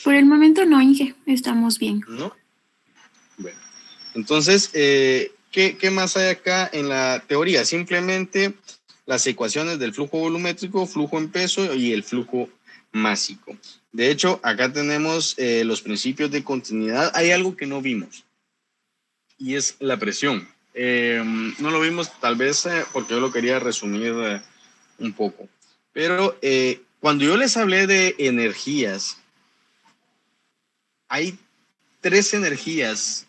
Por el momento no, Inge, estamos bien. ¿No? Bueno, entonces, ¿qué más hay acá en la teoría? Simplemente las ecuaciones del flujo volumétrico, flujo en peso y el flujo másico. De hecho, acá tenemos los principios de continuidad. Hay algo que no vimos y es la presión. No lo vimos tal vez porque yo lo quería resumir un poco. Pero cuando yo les hablé de energías, hay 3 energías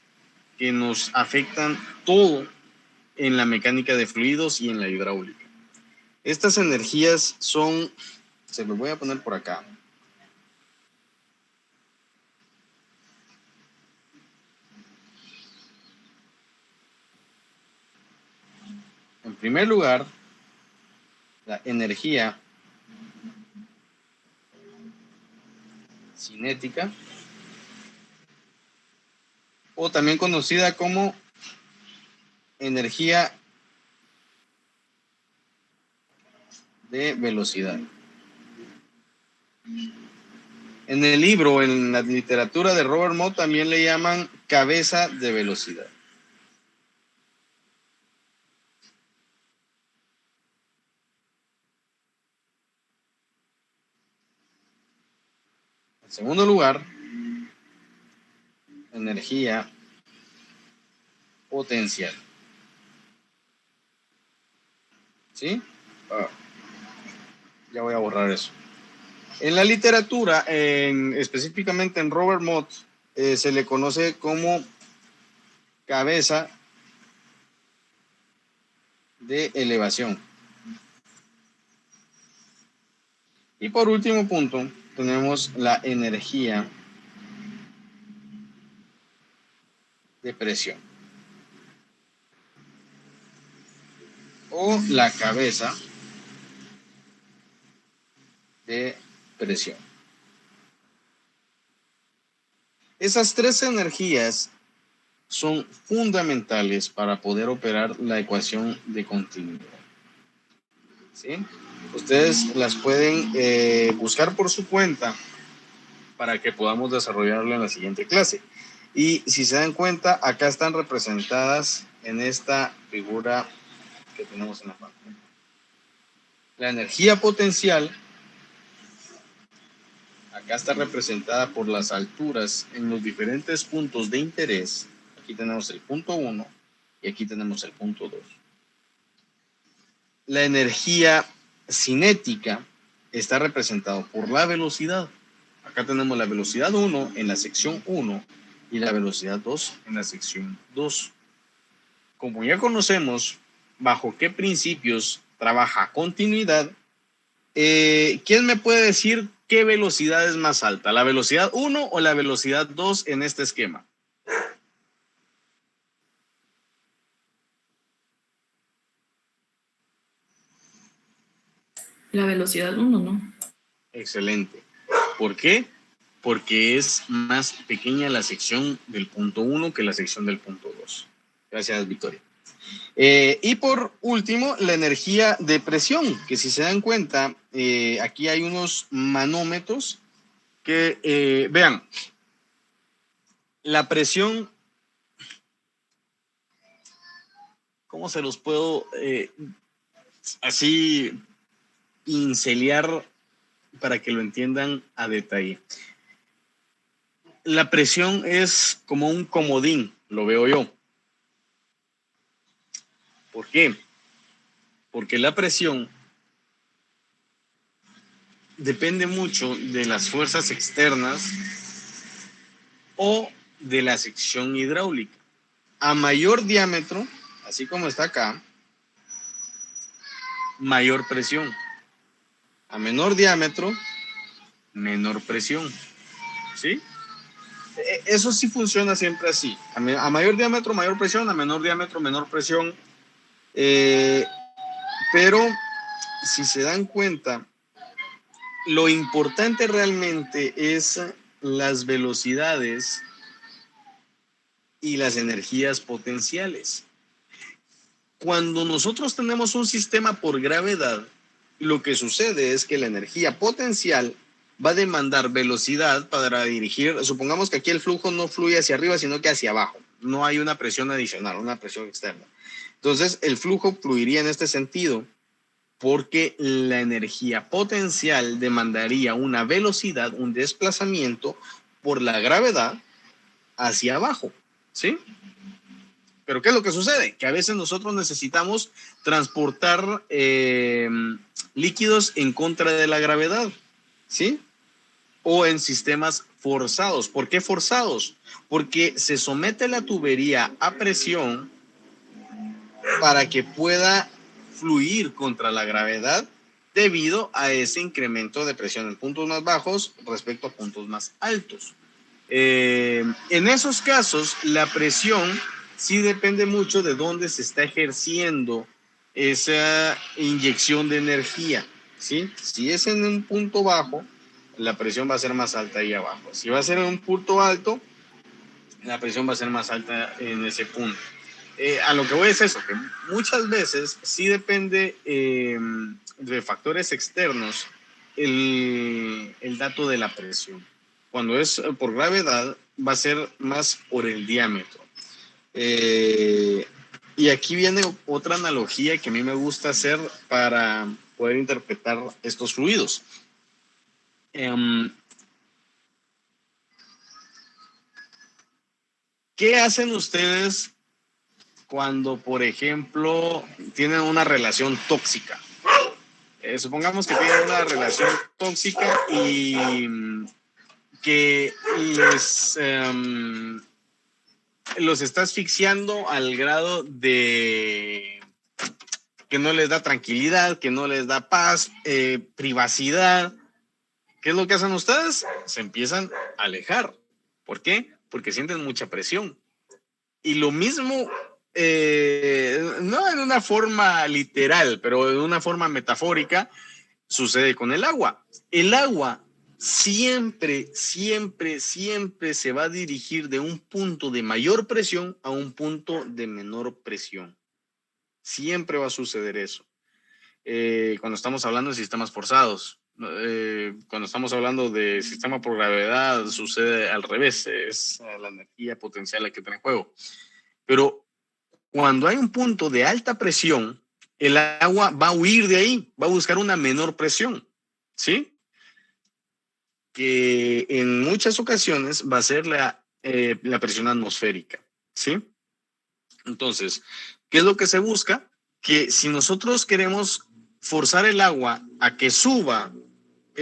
que nos afectan todo en la mecánica de fluidos y en la hidráulica. Estas energías son, se los voy a poner por acá. En primer lugar, la energía cinética, o también conocida como energía de velocidad. En el libro, en la literatura de Robert Mott, también le llaman cabeza de velocidad. En segundo lugar, energía potencial. ¿Sí? Ya voy a borrar eso. En la literatura, específicamente en Robert Mott, se le conoce como cabeza de elevación. Y por último punto, tenemos la energía de presión. O la cabeza de presión. Esas 3 energías son fundamentales para poder operar la ecuación de continuidad. ¿Sí? Ustedes las pueden buscar por su cuenta para que podamos desarrollarlo en la siguiente clase. Y si se dan cuenta, acá están representadas en esta figura que tenemos en la pantalla. La energía potencial acá está representada por las alturas en los diferentes puntos de interés. Aquí tenemos el punto 1 y aquí tenemos el punto 2. La energía cinética está representada por la velocidad. Acá tenemos la velocidad 1 en la sección 1 y la velocidad 2 en la sección 2. Como ya conocemos bajo qué principios trabaja continuidad, ¿quién me puede decir qué velocidad es más alta? ¿La velocidad 1 o la velocidad 2 en este esquema? La velocidad 1, ¿no? Excelente. ¿Por qué? Porque es más pequeña la sección del punto 1 que la sección del punto 2. Gracias, Victoria. Y por último, la energía de presión, que si se dan cuenta, aquí hay unos manómetros que, vean, la presión, ¿cómo se los puedo así pincelear para que lo entiendan a detalle? La presión es como un comodín, lo veo yo. ¿Por qué? Porque la presión depende mucho de las fuerzas externas o de la sección hidráulica. A mayor diámetro, así como está acá, mayor presión. A menor diámetro, menor presión. ¿Sí? Eso sí funciona siempre así. A mayor diámetro, mayor presión. A menor diámetro, menor presión. Pero si se dan cuenta, lo importante realmente es las velocidades y las energías potenciales. Cuando nosotros tenemos un sistema por gravedad, lo que sucede es que la energía potencial va a demandar velocidad para dirigir. Supongamos que aquí el flujo no fluye hacia arriba, sino que hacia abajo. No hay una presión adicional, una presión externa. Entonces, el flujo fluiría en este sentido porque la energía potencial demandaría una velocidad, un desplazamiento por la gravedad hacia abajo, ¿sí? Pero ¿qué es lo que sucede? Que a veces nosotros necesitamos transportar líquidos en contra de la gravedad, ¿sí? O en sistemas forzados. ¿Por qué forzados? Porque se somete la tubería a presión para que pueda fluir contra la gravedad debido a ese incremento de presión en puntos más bajos respecto a puntos más altos. En esos casos, la presión sí depende mucho de dónde se está ejerciendo esa inyección de energía, ¿sí? Si es en un punto bajo, la presión va a ser más alta ahí abajo. Si va a ser en un punto alto, la presión va a ser más alta en ese punto. A lo que voy es eso, que muchas veces sí depende de factores externos el dato de la presión. Cuando es por gravedad, va a ser más por el diámetro. Y aquí viene otra analogía que a mí me gusta hacer para poder interpretar estos fluidos. ¿Qué hacen ustedes cuando, por ejemplo, tienen una relación tóxica? Supongamos que tienen una relación tóxica y que los está asfixiando al grado de que no les da tranquilidad, que no les da paz, privacidad. ¿Qué es lo que hacen ustedes? Se empiezan a alejar. ¿Por qué? Porque sienten mucha presión. Y lo mismo, no en una forma literal, pero en una forma metafórica, sucede con el agua. El agua siempre se va a dirigir de un punto de mayor presión a un punto de menor presión. Siempre va a suceder eso. Cuando estamos hablando de sistemas forzados, cuando estamos hablando de sistema por gravedad, sucede al revés, es la energía potencial la que está en juego. Pero cuando hay un punto de alta presión, el agua va a huir de ahí, va a buscar una menor presión, ¿sí? que en muchas ocasiones va a ser la presión atmosférica, ¿sí? Entonces, ¿qué es lo que se busca? Que si nosotros queremos forzar el agua a que suba,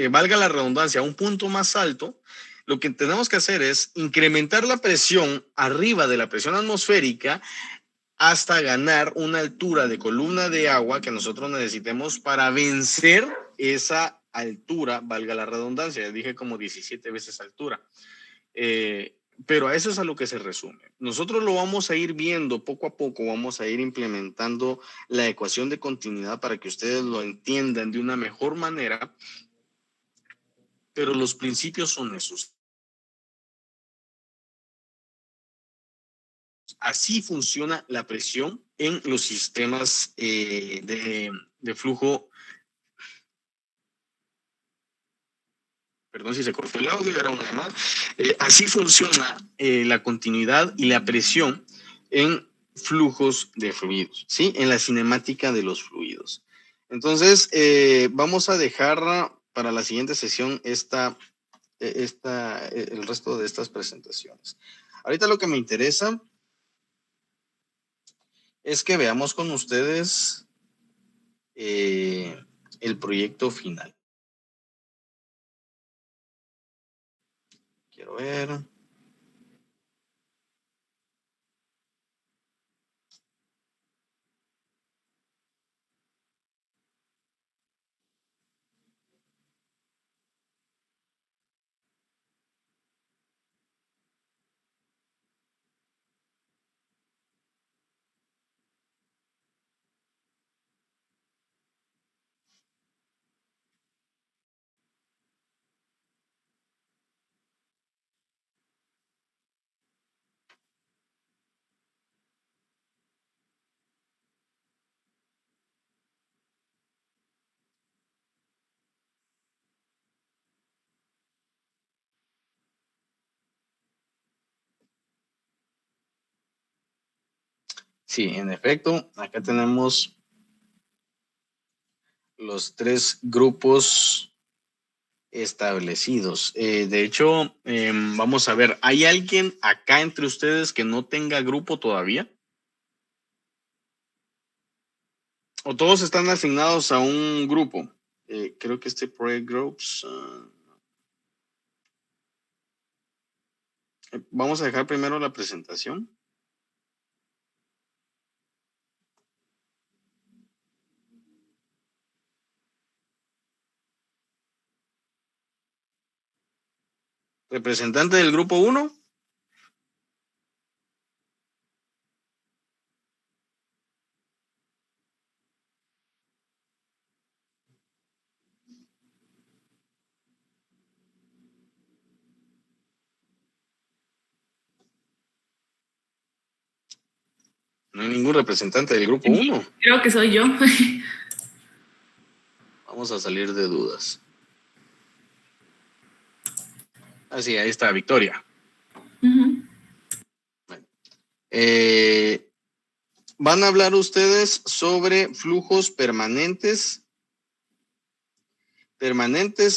valga la redundancia, a un punto más alto, lo que tenemos que hacer es incrementar la presión arriba de la presión atmosférica hasta ganar una altura de columna de agua que nosotros necesitemos para vencer esa altura, valga la redundancia, ya dije como 17 veces altura. Pero a eso es a lo que se resume. Nosotros lo vamos a ir viendo poco a poco, vamos a ir implementando la ecuación de continuidad para que ustedes lo entiendan de una mejor manera, pero los principios son esos. Así funciona la presión en los sistemas de flujo. Perdón si se cortó el audio, era una más. Así funciona la continuidad y la presión en flujos de fluidos, ¿sí? En la cinemática de los fluidos. Entonces, vamos a dejar para la siguiente sesión el resto de estas presentaciones. Ahorita lo que me interesa es que veamos con ustedes el proyecto final. Quiero ver. Sí, en efecto, acá tenemos los 3 grupos establecidos. De hecho, vamos a ver, ¿hay alguien acá entre ustedes que no tenga grupo todavía? ¿O todos están asignados a un grupo? Creo que este Project Groups... vamos a dejar primero la presentación. Representante del grupo 1. No hay ningún representante del grupo 1. Creo que soy yo. Vamos a salir de dudas. Así, ahí está, Victoria. Ujú. Bueno. Van a hablar ustedes sobre flujos permanentes,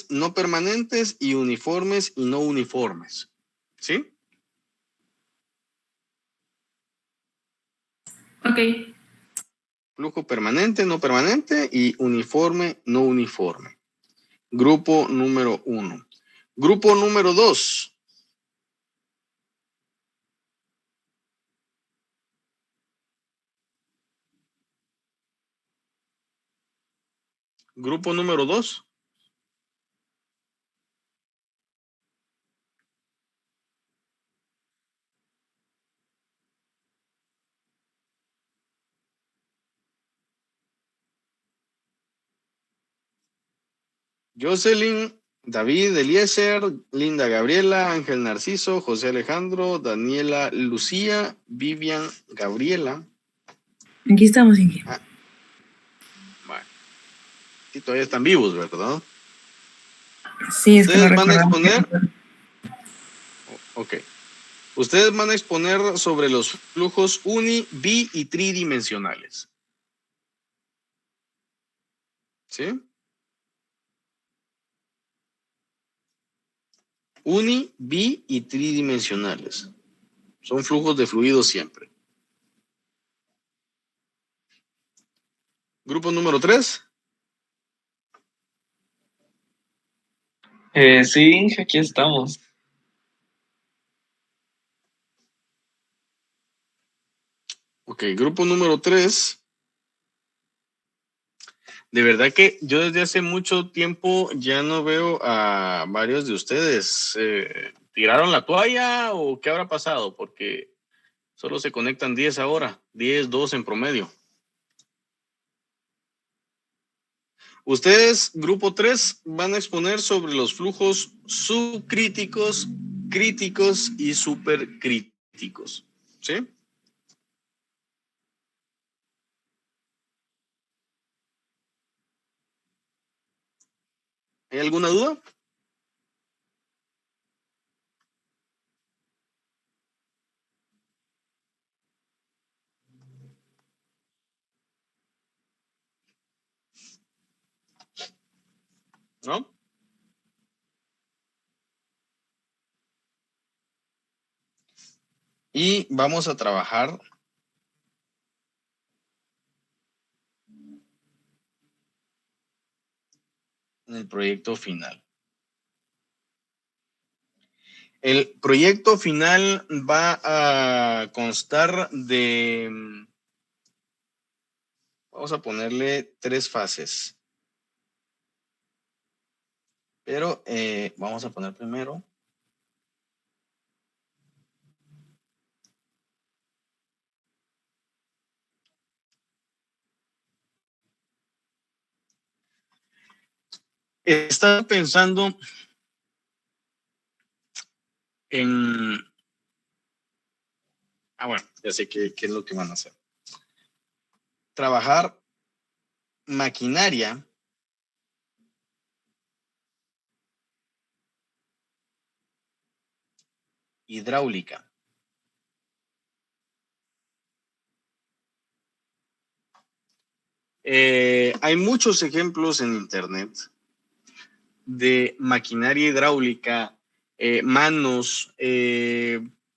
no permanentes y uniformes y no uniformes. ¿Sí? Ok. Flujo permanente, no permanente y uniforme, no uniforme. Grupo número 1. Grupo número 2. Grupo número 2. Jocelyn, David, Eliezer, Linda Gabriela, Ángel Narciso, José Alejandro, Daniela Lucía, Vivian Gabriela. Aquí estamos, Inge. Bueno. Sí, todavía están vivos, ¿verdad? Sí, es que ¿Ustedes no van a recordamos exponer? Ok. Ustedes van a exponer sobre los flujos uni, bi y tridimensionales. ¿Sí? uni, bi y tridimensionales. Son flujos de fluido siempre. Grupo número 3. Sí, aquí estamos. Ok, grupo número 3. De verdad que yo desde hace mucho tiempo ya no veo a varios de ustedes. ¿Tiraron la toalla o qué habrá pasado? Porque solo se conectan 10 ahora, 10, 2 en promedio. Ustedes, grupo 3, van a exponer sobre los flujos subcríticos, críticos y supercríticos. ¿Sí? ¿Hay alguna duda? ¿No? Y vamos a trabajar en el proyecto final. El proyecto final va a constar de, vamos a ponerle 3 fases. Pero vamos a poner primero estaba pensando en... bueno, ya sé qué es lo que van a hacer. Trabajar maquinaria hidráulica. Hay muchos ejemplos en internet de maquinaria hidráulica, manos,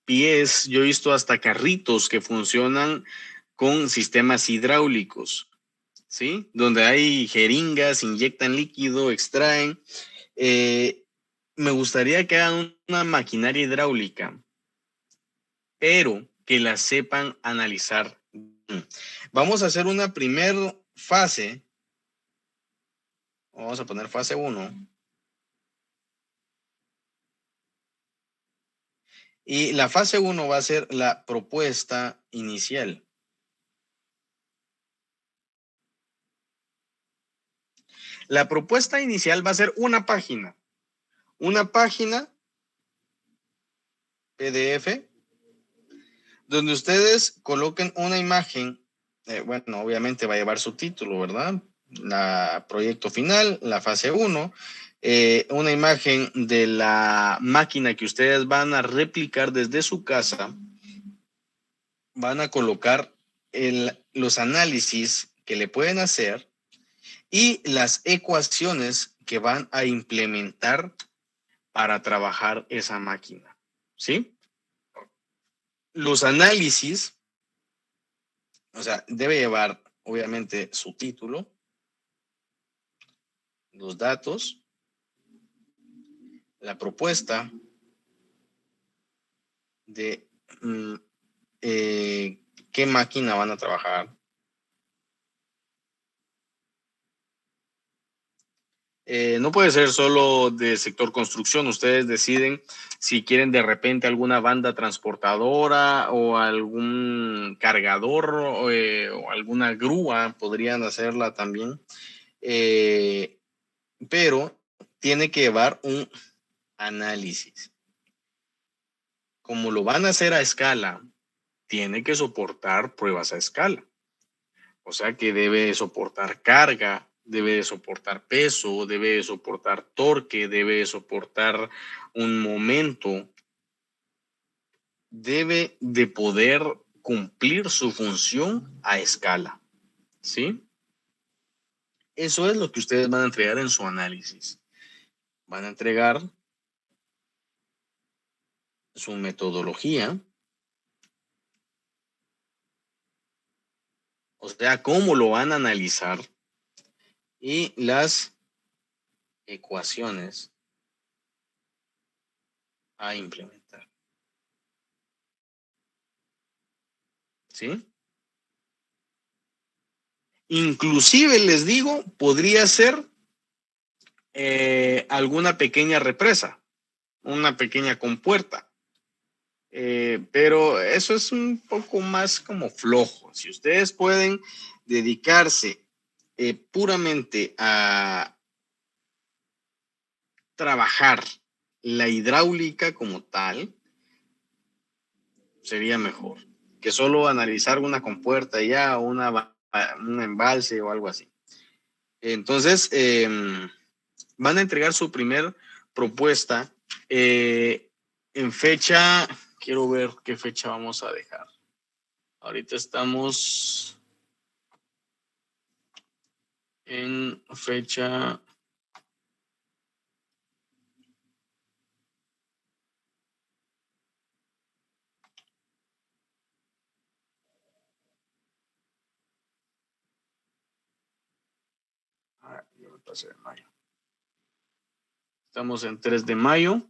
pies. Yo he visto hasta carritos que funcionan con sistemas hidráulicos, ¿sí? Donde hay jeringas, inyectan líquido, extraen. Me gustaría que hagan una maquinaria hidráulica, pero que la sepan analizar. Vamos a hacer una primera fase. Vamos a poner fase 1. Y la fase 1 va a ser la propuesta inicial. La propuesta inicial va a ser una página PDF, donde ustedes coloquen una imagen. Bueno, obviamente va a llevar su título, ¿verdad? La proyecto final, la fase 1, una imagen de la máquina que ustedes van a replicar desde su casa. Van a colocar los análisis que le pueden hacer y las ecuaciones que van a implementar para trabajar esa máquina, ¿sí? Los análisis, o sea, debe llevar obviamente su título, los datos, la propuesta de qué máquina van a trabajar. No puede ser solo de sector construcción. Ustedes deciden si quieren de repente alguna banda transportadora o algún cargador o alguna grúa, podrían hacerla también. Pero tiene que llevar un análisis. Como lo van a hacer a escala, tiene que soportar pruebas a escala. O sea que debe soportar carga, debe soportar peso, debe soportar torque, debe soportar un momento. Debe de poder cumplir su función a escala, ¿sí? Eso es lo que ustedes van a entregar en su análisis. Van a entregar su metodología, o sea, cómo lo van a analizar, y las ecuaciones a implementar. ¿Sí? Inclusive les digo, podría ser alguna pequeña represa, una pequeña compuerta. Pero eso es un poco más como flojo. Si ustedes pueden dedicarse puramente a trabajar la hidráulica como tal, sería mejor que solo analizar una compuerta ya, un embalse o algo así. Entonces, van a entregar su primer propuesta en fecha, quiero ver qué fecha vamos a dejar. Ahorita estamos en fecha. Yo me pasé de mayo. Estamos en 3 de mayo.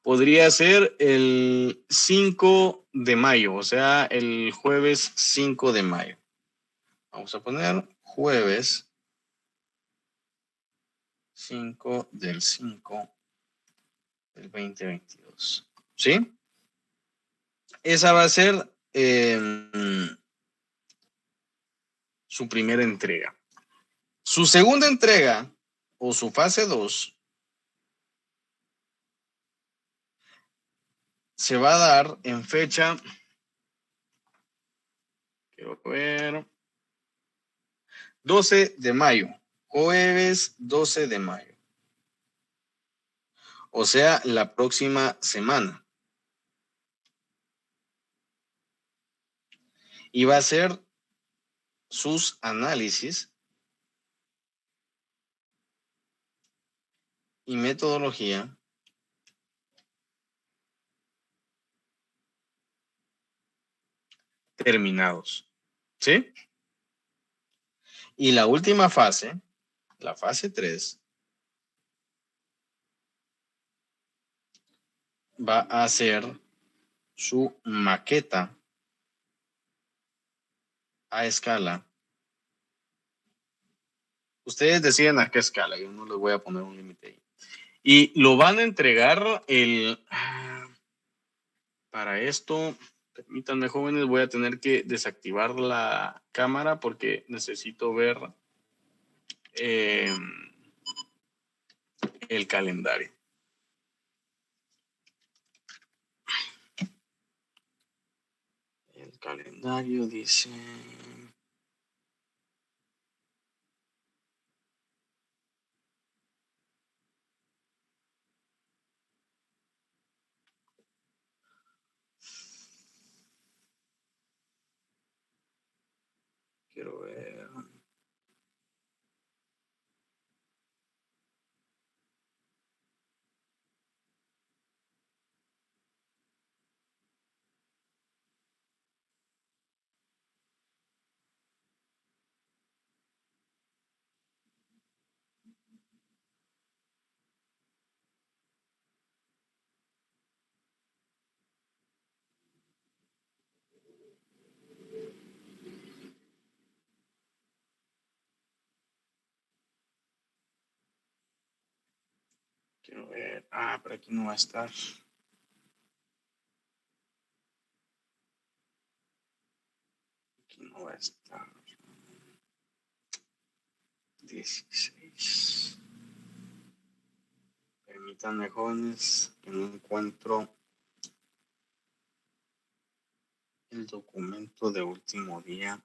Podría ser el 5 de mayo, o sea, el jueves 5 de mayo. Vamos a poner jueves 5 del 5 del 2022. ¿Sí? Esa va a ser su primera entrega. Su segunda entrega o su fase 2 se va a dar en fecha, quiero ver, 12 de mayo, jueves 12 de mayo. O sea, la próxima semana. Y va a ser sus análisis y metodología terminados. ¿Sí? Y la última fase, la fase 3, va a ser su maqueta a escala. Ustedes deciden a qué escala, yo no les voy a poner un límite ahí. Y lo van a entregar para esto, permítanme jóvenes, voy a tener que desactivar la cámara porque necesito ver el calendario. El calendario dice... Quiero ver... Quiero ver... pero aquí no va a estar. Aquí no va a estar. 16. Permítanme, jóvenes, que no encuentro el documento de último día.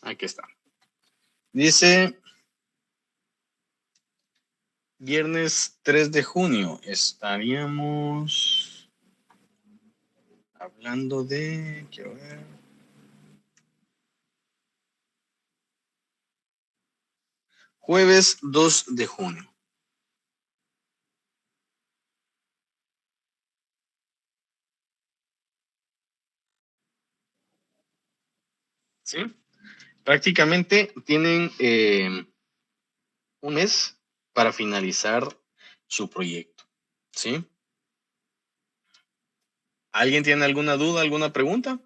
Aquí está. Dice, viernes 3 de junio estaríamos hablando de, quiero ver, jueves 2 de junio. ¿Sí? Prácticamente tienen un mes para finalizar su proyecto. ¿Sí? ¿Alguien tiene alguna duda, alguna pregunta?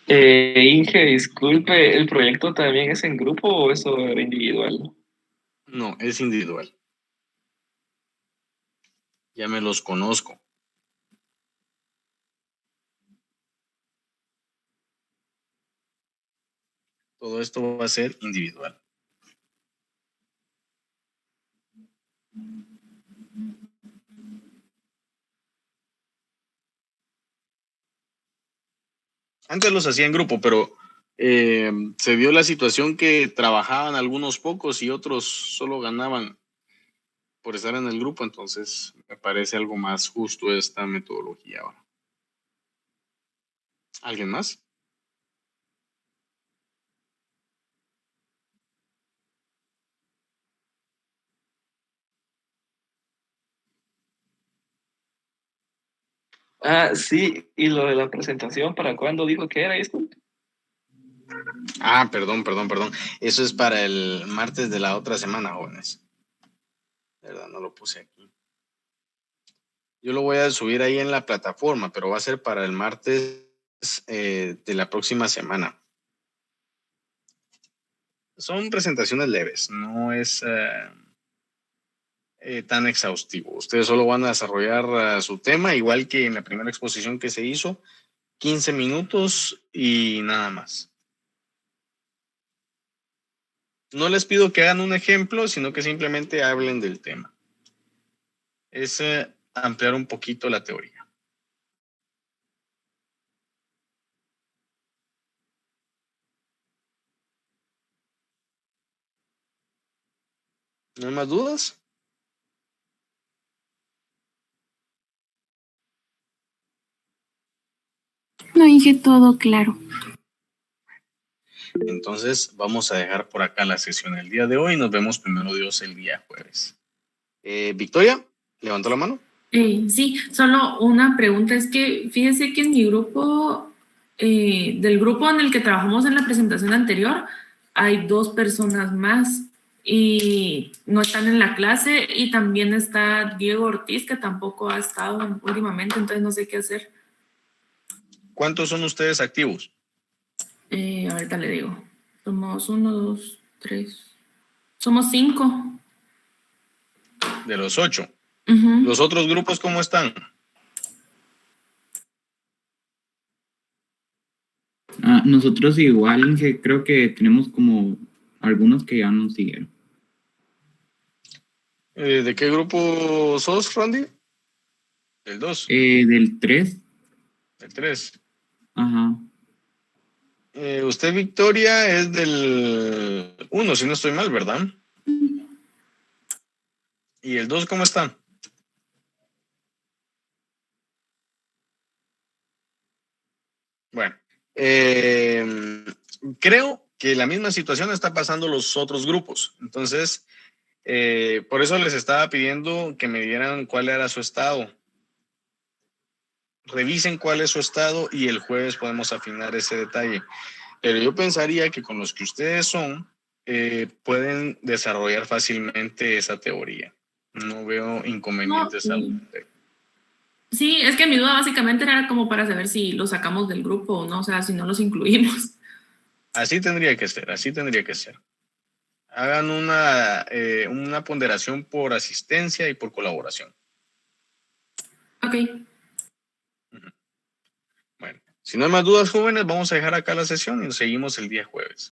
Inge, disculpe, ¿el proyecto también es en grupo o eso era individual? No, es individual. Ya me los conozco. Todo esto va a ser individual. Antes los hacía en grupo, pero se vio la situación que trabajaban algunos pocos y otros solo ganaban por estar en el grupo, entonces me parece algo más justo esta metodología ahora. ¿Alguien más? Ah, sí, y lo de la presentación, ¿para cuándo dijo que era esto? Ah, perdón. Eso es para el martes de la otra semana, jóvenes. ¿Verdad? No lo puse aquí. Yo lo voy a subir ahí en la plataforma, pero va a ser para el martes de la próxima semana. Son presentaciones leves, no es tan exhaustivo. Ustedes solo van a desarrollar su tema, igual que en la primera exposición que se hizo, 15 minutos y nada más. No les pido que hagan un ejemplo, sino que simplemente hablen del tema. Es ampliar un poquito la teoría. ¿No hay más dudas? No dije todo claro. Entonces vamos a dejar por acá la sesión el día de hoy. Nos vemos primero Dios el día jueves. Victoria, ¿levantó la mano? Sí, solo una pregunta. Es que fíjese que en mi grupo, del grupo en el que trabajamos en la presentación anterior, hay 2 personas más y no están en la clase, y también está Diego Ortiz, que tampoco ha estado últimamente, entonces no sé qué hacer. ¿Cuántos son ustedes activos? Ahorita le digo. Somos 1, 2, 3. Somos 5. De los 8. Uh-huh. ¿Los otros grupos cómo están? Nosotros igual, Inge, creo que tenemos como algunos que ya nos siguieron. ¿De qué grupo sos, Randy? ¿Del 2? Del 3. Del 3. Ajá. Usted, Victoria, es del 1, si no estoy mal, ¿verdad? ¿Y el 2 cómo está? Bueno, creo que la misma situación está pasando los otros grupos. Entonces, por eso les estaba pidiendo que me dieran cuál era su estado. Revisen cuál es su estado y el jueves podemos afinar ese detalle. Pero yo pensaría que con los que ustedes son, pueden desarrollar fácilmente esa teoría. No veo inconvenientes No, al sí. respecto. Sí, es que mi duda básicamente era como para saber si los sacamos del grupo o no, o sea, si no los incluimos. Así tendría que ser, así tendría que ser. Hagan una ponderación por asistencia y por colaboración. Ok. Bueno, si no hay más dudas, jóvenes, vamos a dejar acá la sesión y nos seguimos el día jueves.